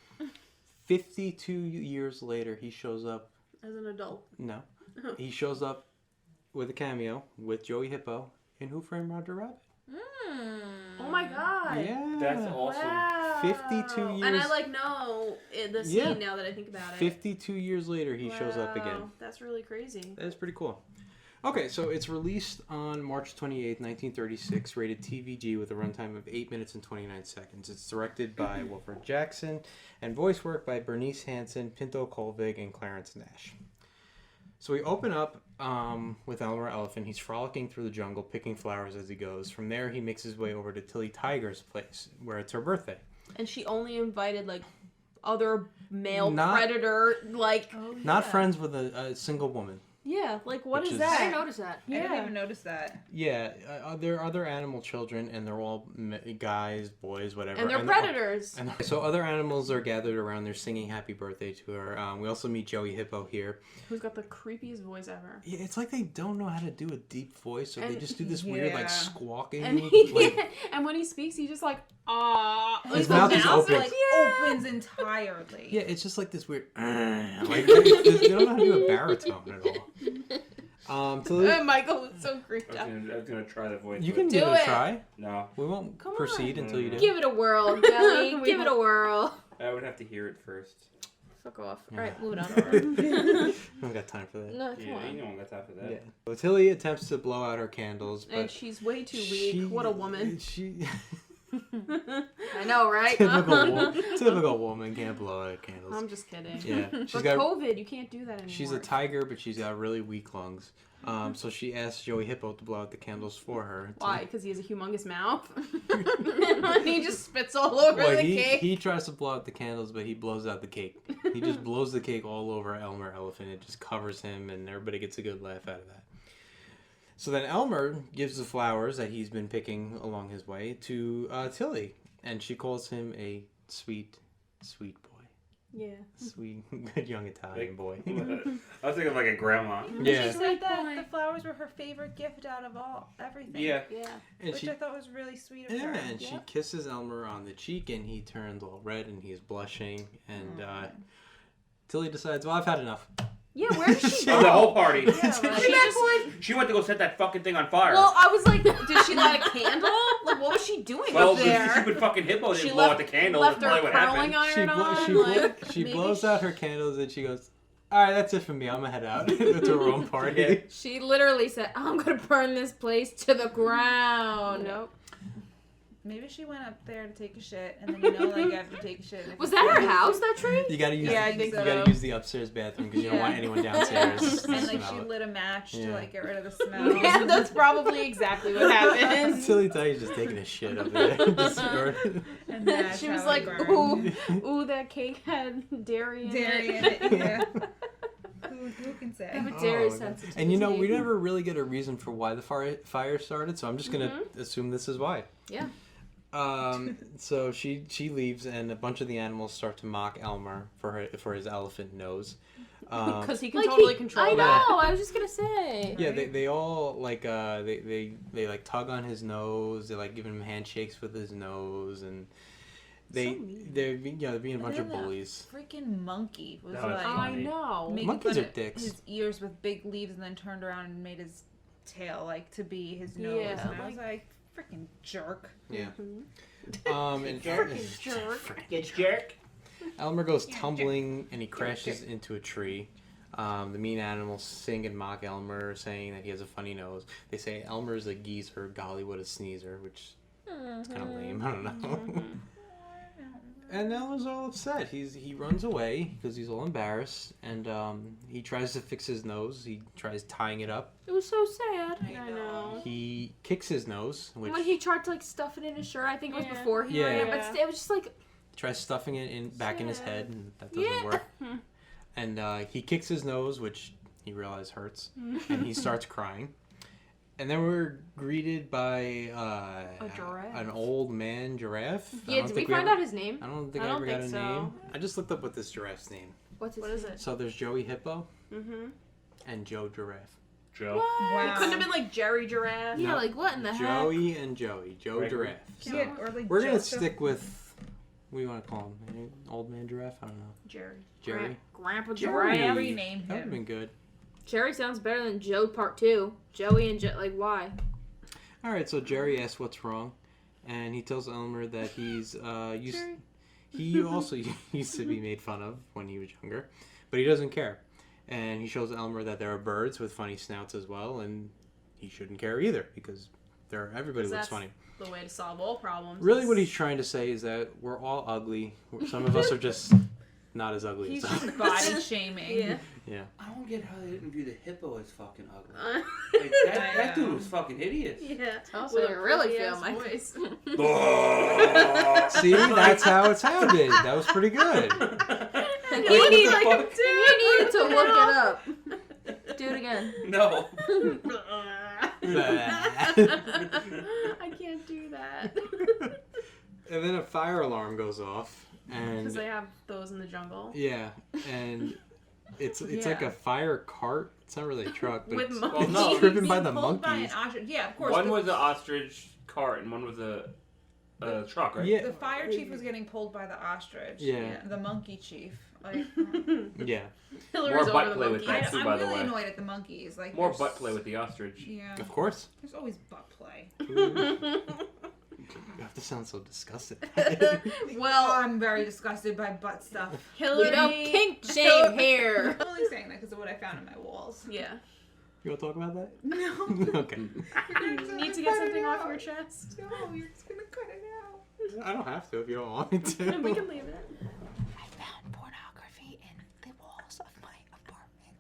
52 years later, he shows up. As an adult. No, he shows up with a cameo with Joey Hippo in Who Framed Roger Rabbit. Oh my god. Yeah, That's awesome. Wow. 52 And years- I like know the scene Yeah. now that I think about it. 52 years later, he shows up again. Wow, That's really crazy. That is pretty cool. Okay, so it's released on March 28th, 1936, rated TVG with a runtime of 8 minutes and 29 seconds. It's directed by Wilfred Jackson and voice work by Bernice Hansen, Pinto Colvig, and Clarence Nash. So we open up with Elmer Elephant. He's frolicking through the jungle, picking flowers as he goes. From there, he makes his way over to Tilly Tiger's place, where it's her birthday. And she only invited like other male Not- predator, like Not friends with a single woman. yeah, like what Which is is- I that? didn't notice that. I didn't even notice that. Yeah, there are other animal children, and they're all guys, boys, whatever. And they're all- predators. And so other animals are gathered around. They're singing happy birthday to her. We also meet Joey Hippo here. Who's got the creepiest voice ever? Yeah, it's like they don't know how to do a deep voice, or they And just do this weird like Yeah. squawking. And like, and when he speaks, he's just like ah. His the mouth is open. like opens entirely. yeah, it's just like this weird. Like they don't know how to do a baritone at all. Tilly, Michael was so creeped I out. was gonna try the voice. you but can Do give it it. a try. No, We won't Come proceed on. until you do. Give it a whirl, Jelly. We Give it a whirl. I would have to hear it first. Fuck off. Yeah. Alright, moving Sorry. on. We don't got time for that. No, come Yeah, on. you don't got time for that. Yeah. Well, Tilly attempts to blow out her candles, but And she's way too weak. What a woman. She I know, right? typical woman can't blow out candles. I'm just kidding. Yeah, For she's got. COVID, you can't do that anymore. She's a tiger, but she's got really weak lungs. So she asked Joey Hippo to blow out the candles for her. Why? Because he has a humongous mouth? And he just spits all over Well, the he, cake? he tries to blow out the candles, but he blows out the cake. He just blows the cake all over Elmer Elephant. It just covers him, and everybody gets a good laugh out of that. So then Elmer gives the flowers that he's been picking along his way to Tilly, and she calls him a sweet, sweet boy. Yeah. Sweet, good young Italian boy. I was thinking of like a grandma. Yeah. She said that the flowers were her favorite gift out of everything. Yeah. Yeah. And Which she, I thought was really sweet of yeah, her. and she kisses Elmer on the cheek, and he turns all red, and he's blushing, and Tilly decides, well, I've had enough. Yeah, where did she Oh, the go? whole party. Yeah, like, She went to go set that fucking thing on fire. well, I was like, did she light a candle? Like, what was she doing Well, up the there? stupid fucking hippo She didn't blow out the candle. That's left her probably what curling happened. iron on. She maybe blows out her candles, and she goes, all right, that's it for me. I'm going to head out to her own party. Yeah. She literally said, I'm gonna burn this place to the ground. Nope. Maybe she went up there to take a shit, and then you have to take a shit. and if Was you that her feel- house, that tree? You gotta use. Yeah, I you think so. gotta use the upstairs bathroom because you don't want anyone downstairs. to And like smell she it. lit a match Yeah. to like get rid of the smell. Yeah, that's probably exactly what happened. Silly Tay's just taking a shit up there. And that's She was how like, it burned. ooh, that cake had dairy in Dairy it. in it, yeah. Who can say? I have a dairy Oh, God. sensitivity. And you know, we never really get a reason for why the fire started, so I'm just gonna assume this is why. Yeah. So she leaves, and a bunch of the animals start to mock Elmer for his elephant nose. Because he can Like totally I control know, that. I was just gonna say. Yeah, they all like they like tug on his nose. They like giving him handshakes with his nose, and they're being a bunch of then that bullies. Freaking monkey was That was like I funny. know. making Monkeys fun are of dicks. his ears with big leaves, and then turned around and made his tail like to be his nose. Yeah, And I was like, freaking jerk. Yeah. Mhm. And Freaking jerk. Get jerk. Elmer goes tumbling and he crashes into a tree. The mean animals sing and mock Elmer, saying that he has a funny nose. They say Elmer's a geezer, Gollywood a sneezer, which is kind of lame. I don't know. And Elmer's all upset. He runs away because he's all embarrassed, and he tries to fix his nose. He tries tying it up. It was so sad. I know. He kicks his nose, which When he tried to like stuff it in his shirt, I think it was Yeah. before he Yeah. ran, Yeah. but it was just like, tries stuffing it back in his Sad. head, and that doesn't Yeah. work. And he kicks his nose, which he realizes hurts, and he starts crying. And then we're greeted by A giraffe. an old man giraffe. I yeah. don't Did we think find ever- out his name? I don't think I I, don't ever got a think so. name. I just looked up what this giraffe's name. What's his What name? is it? So there's Joey Hippo Mm-hmm. and Joe Giraffe. Joe. Wow. It couldn't have been like Jerry Giraffe. Yeah, No. like what in the heck? Joey and Joey. Joe Right. Giraffe. Can So you get- or, like, we're gonna Joseph? stick with, what do you want to call him? An old man giraffe? I don't know. Jerry. Jerry? Grandpa Jerry. Giraffe. Rename That would have him. been good. Jerry sounds better than Joe Part 2. Joey and like why? All right, so Jerry asks what's wrong, and he tells Elmer that he's he also used to be made fun of when he was younger, but he doesn't care. And he shows Elmer that there are birds with funny snouts as well, and he shouldn't care either because everybody looks That's funny. the way to solve all problems. Really, what he's trying to say is that we're all ugly. Some of us are just not as ugly He's as just others. body shaming. Yeah. Yeah. I don't get how they didn't view the hippo as fucking ugly. Uh, Like, that dude was fucking hideous. yeah. Tell us With what a you really pretty feel, ass Mike. voice. See, that's how it sounded. That was pretty good. And Like, you what need the like fuck? you needed to look it up. Do it again. No. I can't do that. And then a fire alarm goes off, and Because they have those in the jungle. yeah, and it's like Yeah. a fire cart. It's not really a truck, but With it's, monkeys. it's driven by Being the pulled by an monkeys. ostrich. Yeah, of course. One was an ostrich cart and one was a truck, right? Yeah. The fire chief was getting pulled by the ostrich. Yeah. The monkey chief. Like, Yeah. Hillary's More butt over the play with monkey. that, too, I'm by the really way. annoyed at the monkeys. Like More there's- butt play with the ostrich. Yeah. Of course. There's always butt play. You have to sound so disgusted. Well, I'm very disgusted by butt stuff. Hillary. We don't kink shame here. I'm only saying that because of what I found in my walls. Yeah. You want to talk about that? No. Okay. You need to get something off your chest. No, you're just gonna cut it out. I don't have to if you don't want me to. We can leave it. I found pornography in the walls of my apartment.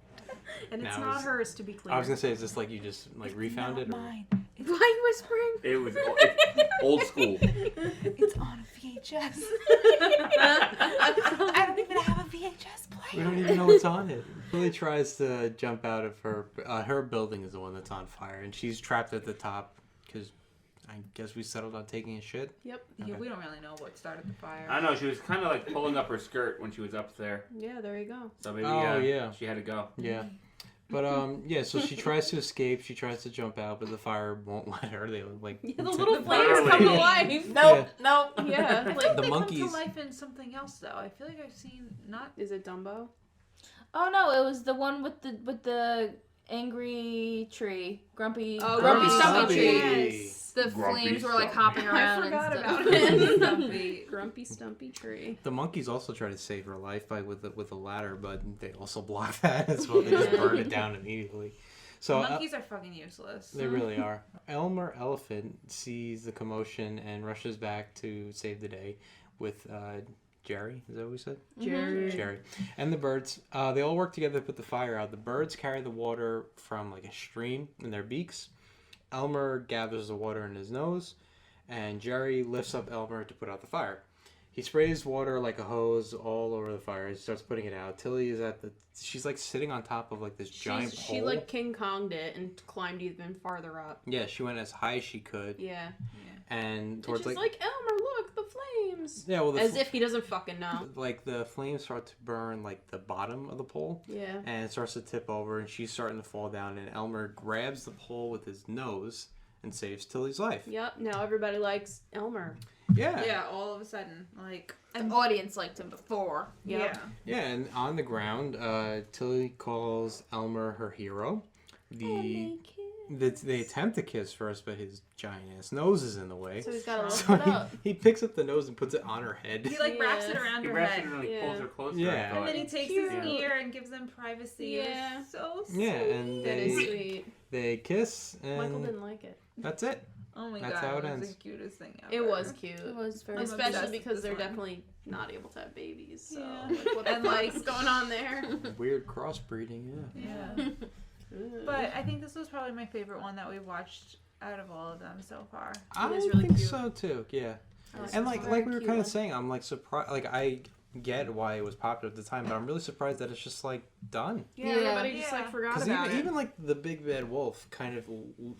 And it's Now, not is- hers, to be clear. I was gonna say, is this like you just like refound it? Or? Mine. Why are you whispering? It was it's old school. It's on a VHS. I don't even have a VHS We player. don't even know what's on it. Lily tries to jump out of her building is the one that's on fire, and she's trapped at the top because I guess we settled on taking a shit. Yep. Yeah, we don't really know what started the fire. I know, she was kind of like pulling up her skirt when she was up there. Yeah, there you go. So maybe Oh, yeah. she had to go. Yeah. But yeah, so she tries to escape. She tries to jump out, but the fire won't let her. They like Yeah, the little flames Literally. come to life. Nope, nope. Yeah. I Like, think the they monkeys- come to life in something else though. I feel like I've seen not. is it Dumbo? Oh no, it was the one with the angry tree, grumpy Oh, grumpy Grumpy stumpy Stumpy. tree. Yes. The Grumpy flames were like Stumpy. hopping around. I forgot and stuff. about it. Stumpy. Grumpy Stumpy Tree. The monkeys also try to save her life with a ladder, but they also block that as well. They just burn it down immediately. So Monkeys are fucking useless. they really are. Elmer Elephant sees the commotion and rushes back to save the day with Jerry. Is that what we said? Jerry. And the birds. They all work together to put the fire out. The birds carry the water from like a stream in their beaks. Elmer gathers the water in his nose, and Jerry lifts up Elmer to put out the fire. He sprays water like a hose all over the fire. He starts putting it out. Tilly is she's like sitting on top of like this giant pole. She like King Konged it and climbed even farther up. Yeah, she went as high as she could. Yeah. And And towards she's like, Elmer, look, the flames. yeah, well, As if he doesn't fucking know. like the flames start to burn like the bottom of the pole. Yeah. And it starts to tip over, and she's starting to fall down. And Elmer grabs the pole with his nose and saves Tilly's life. Yep. Now everybody likes Elmer. Yeah. Yeah, all of a sudden, like The audience liked him before. Yep. Yeah, and on the ground, Tilly calls Elmer her hero. They attempt to kiss first, but his giant ass nose is in the way. So he's got to lift So it up. he picks up the nose and puts it on her head. he like wraps it Yeah. around He her wraps it head, and like Yeah. pulls her closer. Yeah. I and thought. then he takes Cute. his ear and gives them privacy. Yeah. It was so sweet. Yeah, and That is they sweet. kiss, Michael and didn't like it. that's it. Oh my That's god, how it it was ends. the cutest thing ever. It was cute. It was very I'm Especially obsessed because with they're this one. definitely not able to have babies. So, Yeah. like, what the And, fuck like- is going on there? Weird crossbreeding, yeah. Yeah. But I think this was probably my favorite one that we watched out of all of them so far. I is really think cute. so too. Yeah, Oh, and it's like very we were cute kind one. of saying, I'm like surprised. Like I get why it was popular at the time, but I'm really surprised that it's just like done. Yeah, Yeah. everybody just like Yeah. forgot Because about even it. like the big bad wolf kind of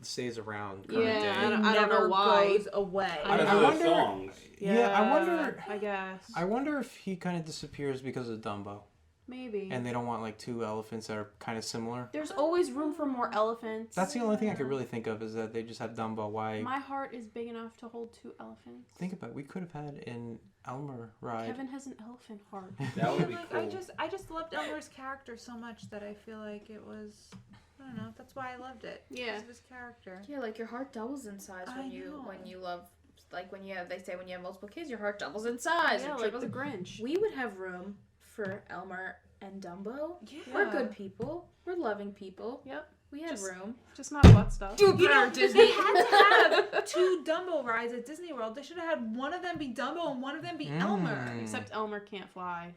stays around. Current Yeah, day. I don't know Never why. goes away. I Because I of the wonder- songs. Yeah, I wonder. I guess. I wonder if he kind of disappears because of Dumbo, Maybe. and they don't want like two elephants that are kind of similar. There's always room for more elephants. That's the only thing I could really think of is that they just have Dumbo. Why? My heart is big enough to hold 2 elephants. Think about it. We could have had an Elmer ride. Kevin has an elephant heart. That would be like, cool. I just loved Elmer's character so much that I feel like it was, I don't know, that's why I loved it. Yeah. Because of his character. Yeah, like your heart doubles in size I know. when you love, like when you have, they say when you have multiple kids, your heart doubles in size. Yeah, or like triples. the Grinch. We would have room for Elmer and Dumbo. Yeah. We're good people. We're loving people. Yep. We have Just- room. Just not butt stuff. You You know, Disney. they had to have 2 Dumbo rides at Disney World. They should have had one of them be Dumbo and one of them be Elmer. Except Elmer can't fly.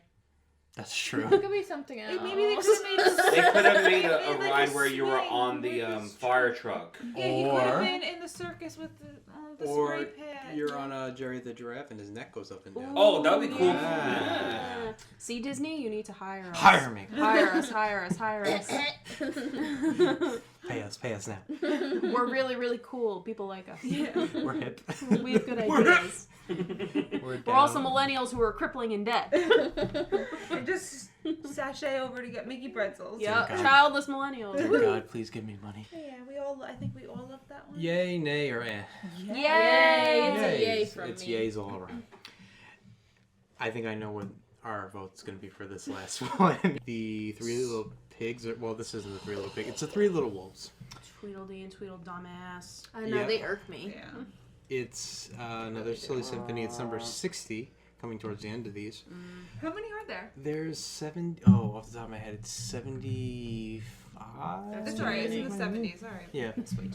That's true. It could be something else. Maybe they could have made a They could have made a like ride where you were swing on the with this fire truck. Yeah, he could have Or- been in the circus with the Or spray pad. you're on Jerry the giraffe and his neck goes up and down. Oh, that would be cool. Yeah. See, Disney, you need to hire us. Hire me. Hire us, hire us, hire us. Pay us now. We're really, really cool. People like us. We're hip. We have good ideas. We're We're also millennials who are crippling in debt. And just sashay over to get Mickey pretzels. Yep, God. childless millennials. Dear God, please give me money. Yeah, I think we all love that one. Yay, nay, or eh? Yay! It's a yay Yays. from It's me. yays all around. I think I know what our vote's going to be for this last one. The Three Little Pigs. Well, this isn't the Three Little Pigs. It's the Three Little Wolves. Tweedledee and Tweedle dumbass. I know, Yeah. they irk me. Yeah. It's another silly symphony. It's number 60, coming towards the end of these. How many are there? There's 7. Oh, off the top of my head, it's 75. That's alright. It's in the 70s. Alright. Yeah,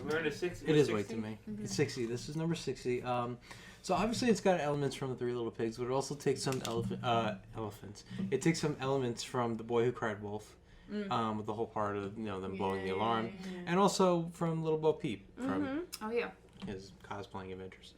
We're in a 60. it is way too many. It's 60. This is number 60. So obviously it's got elements from the Three Little Pigs, but it also takes some elephants. It takes some elements from The Boy Who Cried Wolf, with the whole part of them blowing the alarm, and also from Little Bo Peep from Oh yeah. his cosplaying adventures.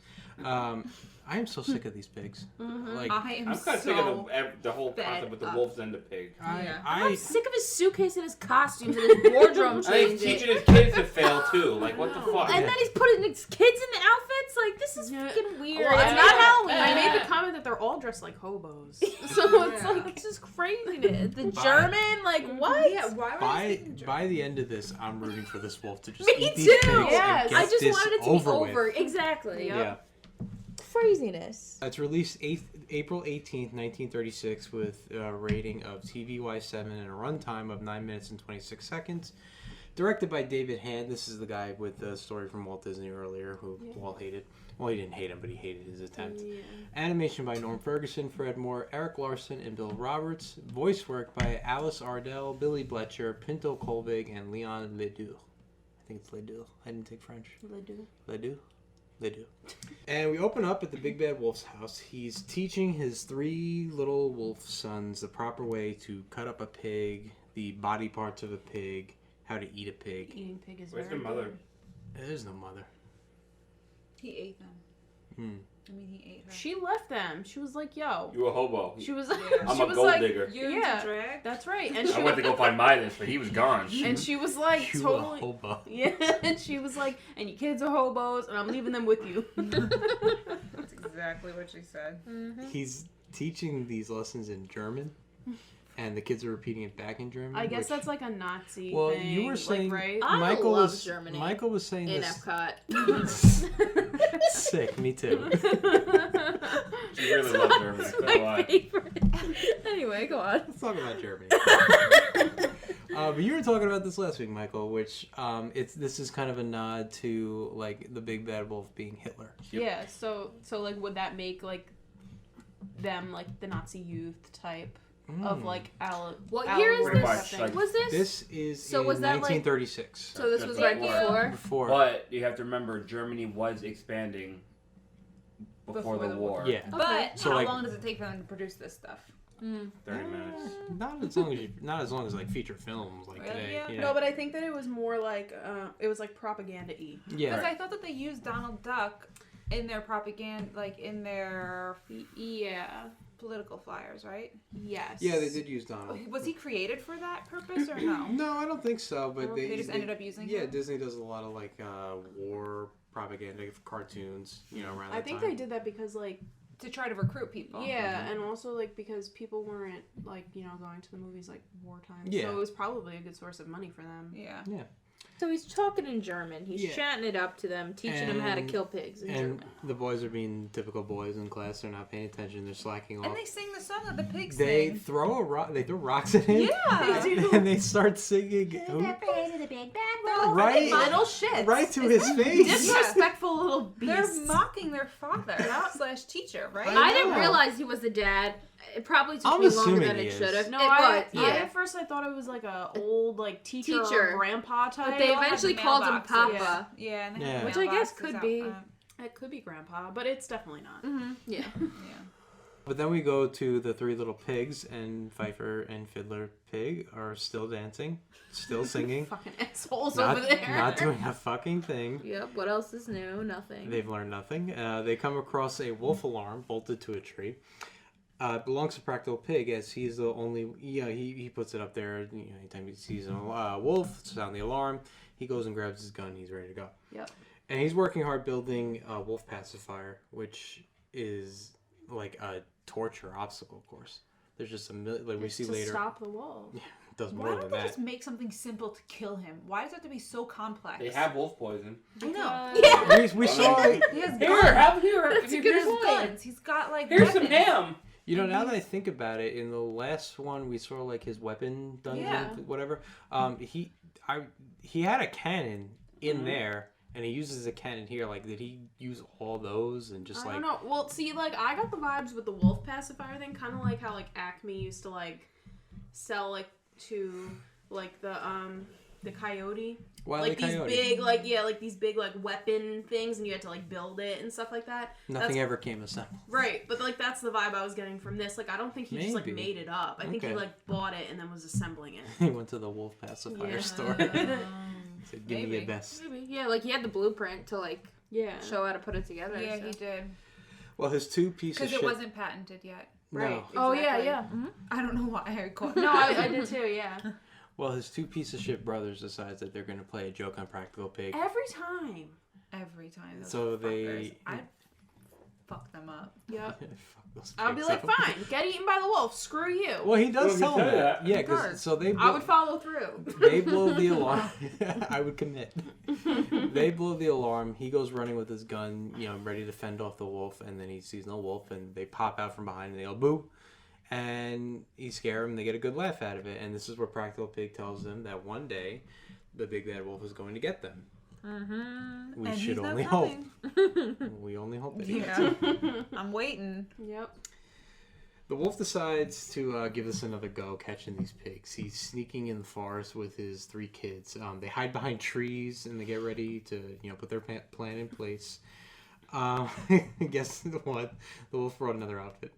I am so sick of these pigs. Like I am I'm kind of so sick of the whole fed concept with the up. wolves and the pig. I'm sick of his suitcase and his costumes and his wardrobe I think he's change. teaching his kids to fail too. Like, what the fuck? And then he's putting his kids in the outfits. Like, this is Yeah. freaking weird. Well, It's not Halloween. I made the comment that they're all dressed like hobos. So it's like, It's just craziness. The German, like, what? Yeah, why were you thinking by the end of this, I'm rooting for this wolf to just Me eat these too. pigs Yes. and get I just this wanted it to over be over. with. Exactly. Yep. Yeah. Craziness. It's released April 18th, 1936, with a rating of TVY7 and a runtime of 9 minutes and 26 seconds. Directed by David Hand. This is the guy with the story from Walt Disney earlier, who Walt hated. Well, he didn't hate him, but he hated his attempt. Yeah. Animation by Norm Ferguson, Fred Moore, Eric Larson, and Bill Roberts. Voice work by Alice Ardell, Billy Bletcher, Pinto Colvig, and Leon Ledoux. I think it's Ledoux. I didn't take French. Ledoux. Ledoux? Ledoux. And we open up at the Big Bad Wolf's house. He's teaching his 3 little wolf sons the proper way to cut up a pig, the body parts of a pig, how to eat a pig. Eating pig is Where's very the mother? good. There's no mother. He ate them. I mean, he ate her. She left them. She was like, yo. You a hobo. She was, I'm she a was gold like, digger. You Yeah. drag? That's right. And she, I went to go find Midas, but he was gone. and she was like, You a totally. hobo. Yeah, and she was like, and your kids are hobos, and I'm leaving them with you. That's exactly what she said. He's teaching these lessons in German, and the kids are repeating it back in German. I guess which- that's like a Nazi Well, thing. you were saying like, right? I Michael love was Germany Michael was saying in this. Epcot. Sick, me too. She really loves Germany. It's So my do I. favorite. Anyway, go on. Let's talk about Germany. But you were talking about this last week, Michael, which this is kind of a nod to like the Big Bad Wolf being Hitler. Yeah, so like would that make like them like the Nazi youth type of like What year is Pretty this? much, like- Was this? This is So in was that, like- 1936. So this was That's right before. before? But you have to remember, Germany was expanding before the war. Yeah. But So, how like- long does it take for them to produce this stuff? 30 minutes. Not as long as like feature films like Really? today. Yeah. Yeah. No, but I think that it was more like it was like propaganda-y. yeah. Because I thought that they used Donald Duck in their propaganda, like in their Yeah. political flyers, right? Yes. Yeah, they did use Donald. Was he created for that purpose or no? No, I don't think so. But They just ended up using Yeah, him? Disney does a lot of like war propaganda cartoons. Around. I that think time. they did that because like To try to recruit people. yeah, and also like because people weren't like going to the movies like wartime. Yeah. So it was probably a good source of money for them. Yeah. So he's talking in German. He's Yeah. chatting it up to them, teaching them how to And- kill pigs in And German. the boys are being typical boys in class. They're not paying attention. They're slacking off. And they sing the song that the pigs They sing. throw a rock. They throw rocks at him. Yeah. And they start singing. They're Right. Little shit. Right to his face. Disrespectful little They're beasts. mocking their father / teacher, right? I didn't know. realize he was the dad. It probably took I'm me longer assuming than he it is. should have. No, it I was. Yeah. at first I thought it was like a old like teacher Teacher. or grandpa type. But they all had eventually the called him mailboxes. Papa. Yeah, and they Yeah. had Which I guess mailboxes could out be. front. It could be grandpa, but it's definitely not. Mm-hmm. Yeah. Yeah. But then we go to the 3 little pigs, and Pfeiffer and Fiddler Pig are still dancing, still singing, Fucking assholes not, over there. not doing a fucking thing. Yep. What else is new? Nothing. They've learned nothing. They come across a wolf alarm bolted to a tree. belongs to Practical Pig, as he's the only. Yeah, he puts it up there. You know, anytime he sees a wolf, sound the alarm. He goes and grabs his gun. He's ready to go. Yep. And he's working hard building a wolf pacifier, which is like a torture obstacle course. There's just like we see to later. Stop the wolf. Yeah, it does Why more don't than they that. just make something simple to kill him? Why does it have to be so complex? They have wolf poison. I know. Yeah. We saw. He has Here, guns. have here. He has guns. He's got like Here's some weapons. ham. You know, now that I think about it, in the last one we saw like his weapon dungeon, Yeah. whatever. He had a cannon in there, and he uses a cannon here. Like, did he use all those and just I like? don't know. Well, see, like I got the vibes with the wolf pacifier thing, kind of like how like Acme used to like sell like to like the coyote. Wile E. Like these Coyote. big, like these big, like weapon things, and you had to like build it and stuff like that. Nothing ever came assembled. Right, but like that's the vibe I was getting from this. Like I don't think he just like Maybe. made it up. I think he Okay. like bought it and then was assembling it. He went to the wolf pacifier Yeah. store. Said, "Give me Maybe. your best." Maybe. Yeah, like he had the blueprint to like Yeah. show how to put it together. Yeah, so. he did. Well, his two piece of Because shit. it wasn't patented yet. No. Right. Oh yeah, exactly. yeah. Mhm. I don't know why I called. No, I did too. Yeah. Well, his two piece of shit brothers decides that they're going to play a joke on Practical Pig. Every time. Every time. Those So fuckers, I'd fuck them up. Yep. Fuck those I'll be pigs like, up. fine, get eaten by the wolf. Screw you. Well, he does Well, tell he him said that. that. Yeah, He because does. so they. I would follow through. They blow the alarm. I would commit. They blow the alarm. He goes running with his gun, you know, ready to fend off the wolf, and then he sees no wolf, and they pop out from behind, and they go boo, and he scare him. They get a good laugh out of it, and this is where Practical Pig tells them that one day, the big bad wolf is going to get them. Mm-hmm. We And should he's not only hope. coming. We only hope it. Yeah. I'm waiting. Yep. The wolf decides to give us another go catching these pigs. He's sneaking in the forest with his 3 kids. They hide behind trees and they get ready to, put their plan in place. Guess what? The wolf brought another outfit.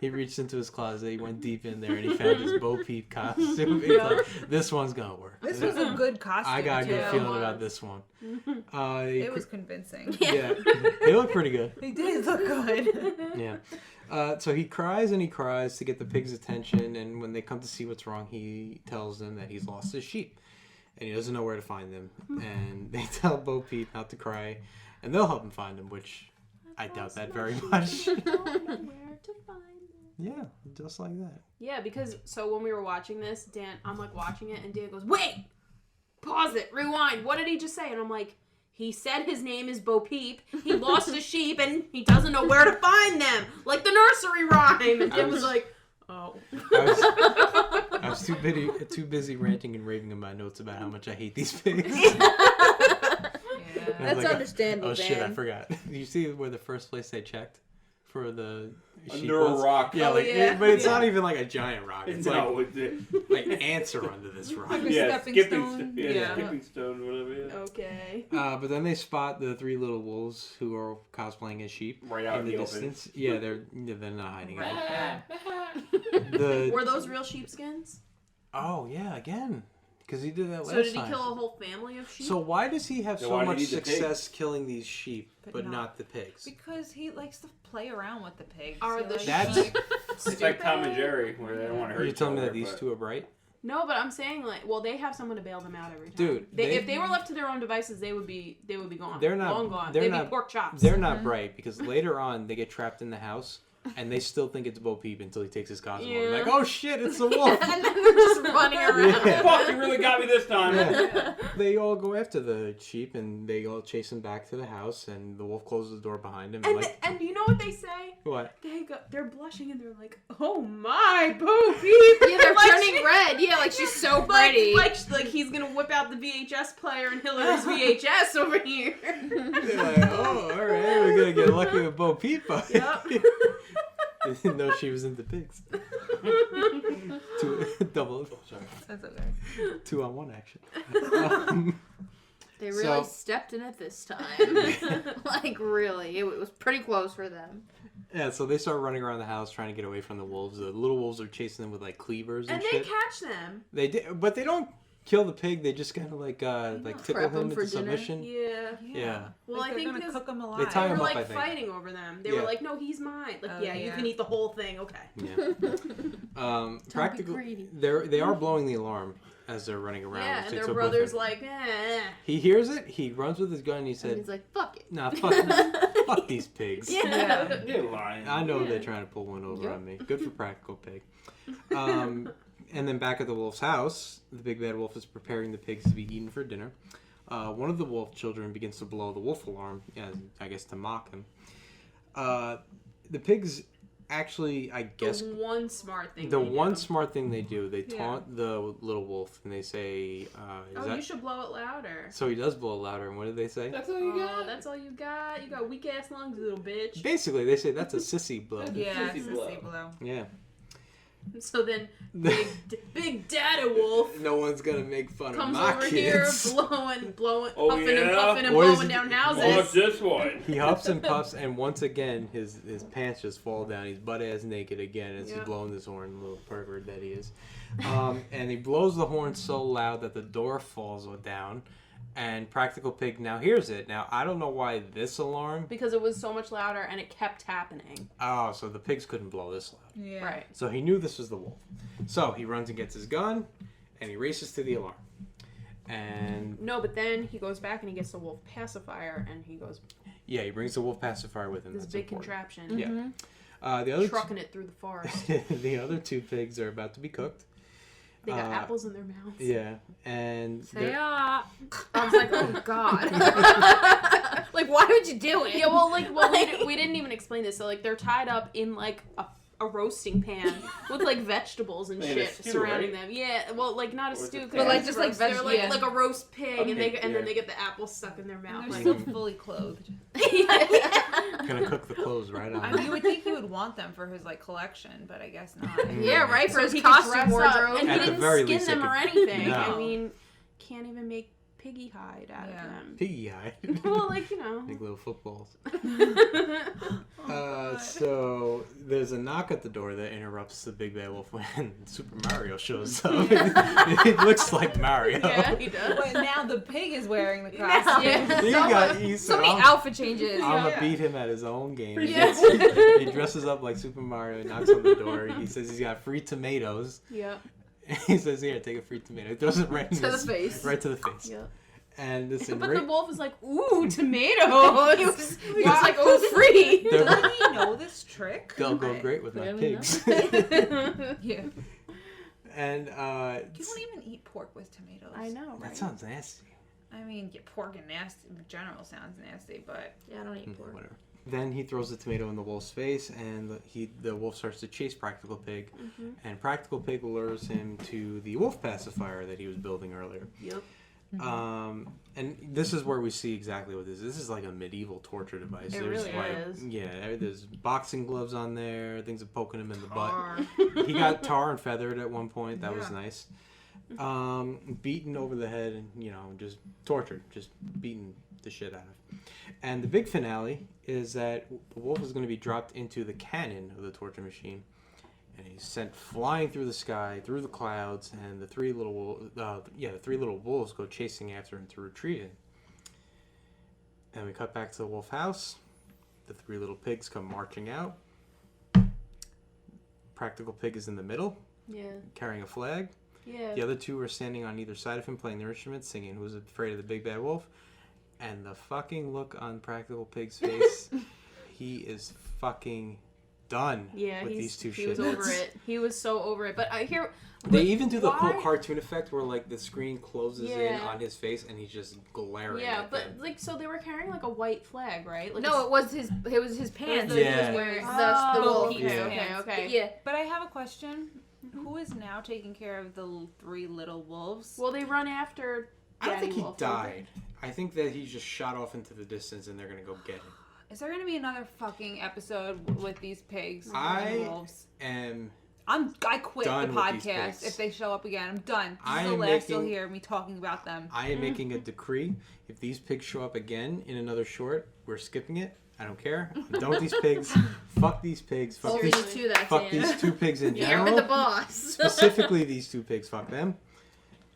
He reached into his closet. He went deep in there and he found his Bo Peep costume. He's like, this one's gonna work. This was a good costume. I got a good too. feeling was. about this one. It was convincing. Yeah, they look pretty good. They did look good. Yeah. So he cries and he cries to get the pigs' attention, and when they come to see what's wrong, he tells them that he's lost his sheep, and he doesn't know where to find them. And they tell Bo Peep not to cry, and they'll help him find them, which I doubt that very much. Where to find them. Yeah, just like that. Yeah, because so when we were watching this, I'm like watching it, and Dan goes, "Wait, pause it, rewind. What did he just say?" And I'm like, "He said his name is Bo Peep. He lost his sheep, and he doesn't know where to find them, like the nursery rhyme." And Dan was like, "Oh." I was too busy ranting and raving in my notes about how much I hate these pigs. Yeah. And I was That's understandable, Oh shit, I Dan. forgot. Did you see where the first place they checked for the sheep Under a was? rock. Yeah, Oh, like, yeah. but it's not even like a giant rock. It's No, it's it. like ants are under this rock. Like a Yeah, stepping skipping stone. Yeah, Yeah. skipping stone, whatever. Yeah. Okay. But then they spot the 3 little wolves who are cosplaying as sheep Right out in the open. distance. Yeah, they're not hiding out. Were The those real sheepskins? again, because he did that last So did he time. kill a whole family of sheep? So why does he have Then so why did much he eat the success killing these sheep, But but not- not the pigs? Because he likes to play around with the pigs. Are He the likes- That's- sheep It's like Tom and Jerry, where they don't want to hurt You're each telling me other, that these but- 2 are bright? No, but I'm saying like, well, they have someone to bail them out every time. Dude, if they were left to their own devices, they would be gone. They're not- long gone. they're They'd not- be pork chops. They're not bright because later on they get trapped in the house and they still think it's Bo Peep until he takes his costume off. Yeah. Like, oh shit, it's the wolf. And then they're just running around. Yeah. Fuck, you really got me this time. Yeah. They all go after the sheep and they all chase him back to the house, and the wolf closes the door behind him. And and you know what they say? What? They're blushing and they're like, "Oh my, Bo Peep!" Yeah, they're Like turning she- red. Yeah, like she's so Like, pretty. like he's gonna whip out the VHS player and Hillary's VHS over here. They're like, oh, all right, we're gonna get lucky with Bo Peep. Yep. They didn't know she was into pigs. Double. Sorry. That's okay. 2 on 1 action. They really So- stepped in it this time. Like, really. It was pretty close for them. Yeah, so they start running around the house trying to get away from the wolves. The little wolves are chasing them with like cleavers and, And they shit. catch them. They did, but they don't kill the pig. They just kind of like tickle Prep him him for into dinner. submission. Yeah. Yeah. Well, Like I they're think gonna because cook him alive. They tie they him were up, I like think. fighting over them. They Yeah. were like, "No, he's mine." Like, Oh, yeah, you yeah. can eat the whole thing. Okay. Yeah. Practical. greedy. They are blowing the alarm as they're running around. Yeah, which and they their took with brother's them. like, eh. He hears it. He runs with his gun. And he And said, he's like, fuck it. "Nah, fuck these pigs." Yeah. You're lying. I know Yeah. they're trying to pull one over Yep. on me. Good for Practical Pig. And then back at the wolf's house, the big bad wolf is preparing the pigs to be eaten for dinner. One of the wolf children begins to blow the wolf alarm, I guess to mock him. The pigs actually, I guess, The one smart thing. the they one do. smart thing they do, they Yeah. taunt the little wolf and they say, You should blow it louder. So he does blow it louder, and what did they say? That's all you Oh, got. that's all you got. You got weak ass lungs, you little bitch. Basically, they say that's a sissy blow. Yeah, Sissy sissy blow. Yeah. So then, big Dada Wolf No one's gonna make fun comes of my over kids. here, blowing, Oh, puffing and yeah? puffing and What is blowing it- down What's houses. this one? He huffs and puffs, and once again, his pants just fall down. He's butt ass naked again as he's Yep. blowing this horn, little pervert that he is. And he blows the horn so loud that the door falls down, and Practical Pig now hears it. Now, I don't know why this alarm. Because it was so much louder and it kept happening. Oh, so the pigs couldn't blow this loud. Yeah. Right. So he knew this was the wolf. So he runs and gets his gun, and he races to the alarm. And No, but then he goes back and he gets the wolf pacifier and he goes, yeah, he brings the wolf pacifier with him. this That's big important. contraption. Yeah. The other Trucking it through the forest. the other two pigs are about to be cooked. They got Uh, apples in their mouths. Yeah, and they're- I was like, oh god. Like, why would you do it? Yeah, well, we didn't even explain this. So, like, they're tied up in, like, a roasting pan with, like, vegetables and In a shit stew, surrounding right? them. Yeah, well, like, not a Or is it stew. 'cause But, like, it's just, like, roast. They're yeah. like a roast pig, A and pig, then yeah. they get the apples stuck in their mouth. And they're Like, still fully clothed. gonna cook the clothes right on. I mean, you would think he would want them for his like collection, but I guess not. Yeah, right, for so his he could costume dress up, wardrobe. and At he the didn't very skin least, them they or could- anything. No. I mean, can't even make piggy hide out Yeah. of them. Piggy eye. Well, like, you know. Big little footballs. God. So there's a knock at the door that interrupts the big bad wolf when Super Mario shows up. It looks like Mario. Yeah, he does. But now the pig is wearing the Now- costume. Yeah. He's So many outfit changes. I'm gonna Yeah. beat him at his own game. Yeah. He dresses up like Super Mario, knocks on the door. He says he's got free tomatoes. Yep. He says, "Here, take a free tomato." He throws it right in To the his face. right to the face. Yep. And listen, But the wolf is like, ooh, tomatoes. He was like, oh, free. They're- Doesn't he know this trick? they'll go great with my Clearly pigs. Yeah. And You don't even eat pork with tomatoes. I know, right? that sounds nasty. I mean, yeah, pork and nasty in general sounds nasty, but Yeah, I don't eat pork. Whatever. Then he throws the tomato in the wolf's face, and the wolf starts to chase Practical Pig, and Practical Pig lures him to the wolf pacifier that he was building earlier. Yep. And this is where we see exactly what this is. This is like a medieval torture device. It There's really like, is. Yeah, there's boxing gloves on there. Things are poking him in the butt. Tar. He got tar and feathered at one point. That was Yeah. nice. Beaten over the head and just tortured, just beaten the shit out of. And the big finale is that the wolf is going to be dropped into the cannon of the torture machine, and he's sent flying through the sky, through the clouds, and the three little wolves go chasing after him to retrieve him. And we cut back to the wolf house. The three little pigs come marching out. Practical Pig is in the middle, Yeah. carrying a flag. Yeah. The other two are standing on either side of him, playing their instruments, singing "Who's Afraid of the Big Bad Wolf?" And the fucking look on Practical Pig's face, he is fucking done Yeah, with these two he was shitheads. over it. He was so over it. But I hear They even do the why- cool cartoon effect where like the screen closes in Yeah. on his face and he's just glaring Yeah, at but them. like, so they were carrying like a white flag, right? Like No, it was his pants. Yeah. He was wearing the Oh, wolf. okay, Yeah. okay, okay. Yeah. But I have a question. Who is now taking care of the three little wolves? Well, they run after. I don't Daddy think he Wolf, don't they? died. I think that he just shot off into the distance and they're gonna go get him. Is there going to be another fucking episode with these pigs I- and wolves? And I quit the done with these podcast pigs. if they show up again. I'm done. This I is the am last you'll making- hear me talking about them. I am making a decree. If these pigs show up again in another short, we're skipping it. I don't care. I'm done with these pigs. Fuck these pigs. Fuck Only these two, that's fuck it. these two pigs in You're general. the boss. Specifically these two pigs. Fuck them.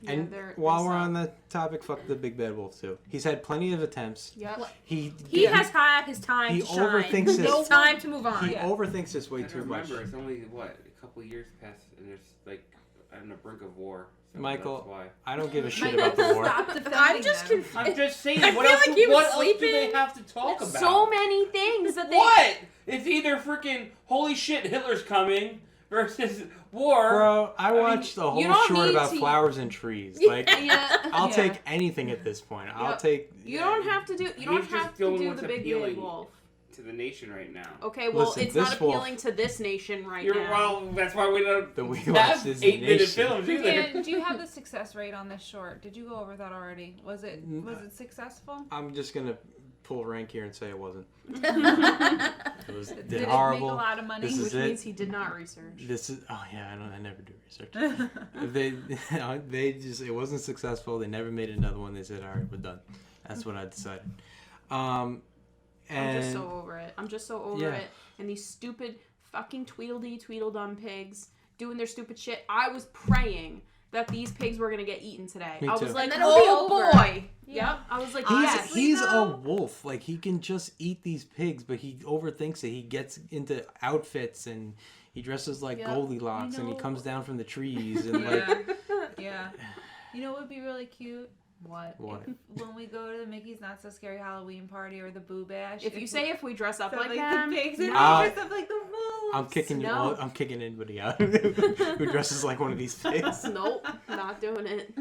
And while we're on the topic, fuck the big bad wolf too. He's had plenty of attempts. Yep. He has had his time to shine. Overthinks this. It's time to move on. He overthinks this way too much. Remember, it's only what a couple years past, and there's like on the brink of war. So Michael, that's why. I don't give a shit about the war. Stop defending I'm just them. confused. I'm just saying. I What feel else? like he was What else do sleeping. they have to talk about? So many things that they. What? It's either freaking holy shit, Hitler's coming versus war. Bro, I watched a whole You don't short need about to- flowers and trees. Like, Yeah. I'll Yeah. take anything at this point. I'll Yep. take. You don't have to do. You don't He's just have to doing do what's the big appealing. bad wolf. To the nation right now. Okay, well, Listen, it's this not wolf- appealing to this nation right You're now. well. That's why we don't The we have watch this 8-minute nation. films either. Dan, do you have the success rate on this short? Did you go over that already? Was it successful? I'm just gonna pull rank here and say it wasn't. It was Did did it horrible. make a lot of money? This is Which it. means he did not research. This is I never do research. they just it wasn't successful. They never made another one. They said, all right, we're done. That's what I decided. And I'm just so over it. I'm just so over Yeah. it. And these stupid fucking Tweedledum pigs doing their stupid shit. I was praying that these pigs were gonna get eaten today. Me I too. was like, And then it'll be oh over. boy. Yeah. Yep. I was like, He's, yes. he's a though. wolf. Like, he can just eat these pigs, but he overthinks it. He gets into outfits and he dresses like Yep. Goldilocks and he know- comes down from the trees and like Yeah. You know what would be really cute? What? what? When we go to the Mickey's Not So Scary Halloween party or the Boo Bash. If you say if we dress up so, like like them, the pigs and no. dress up like the wolves. I'm kicking you. No. I'm kicking anybody out who dresses like one of these pigs. nope, not doing it.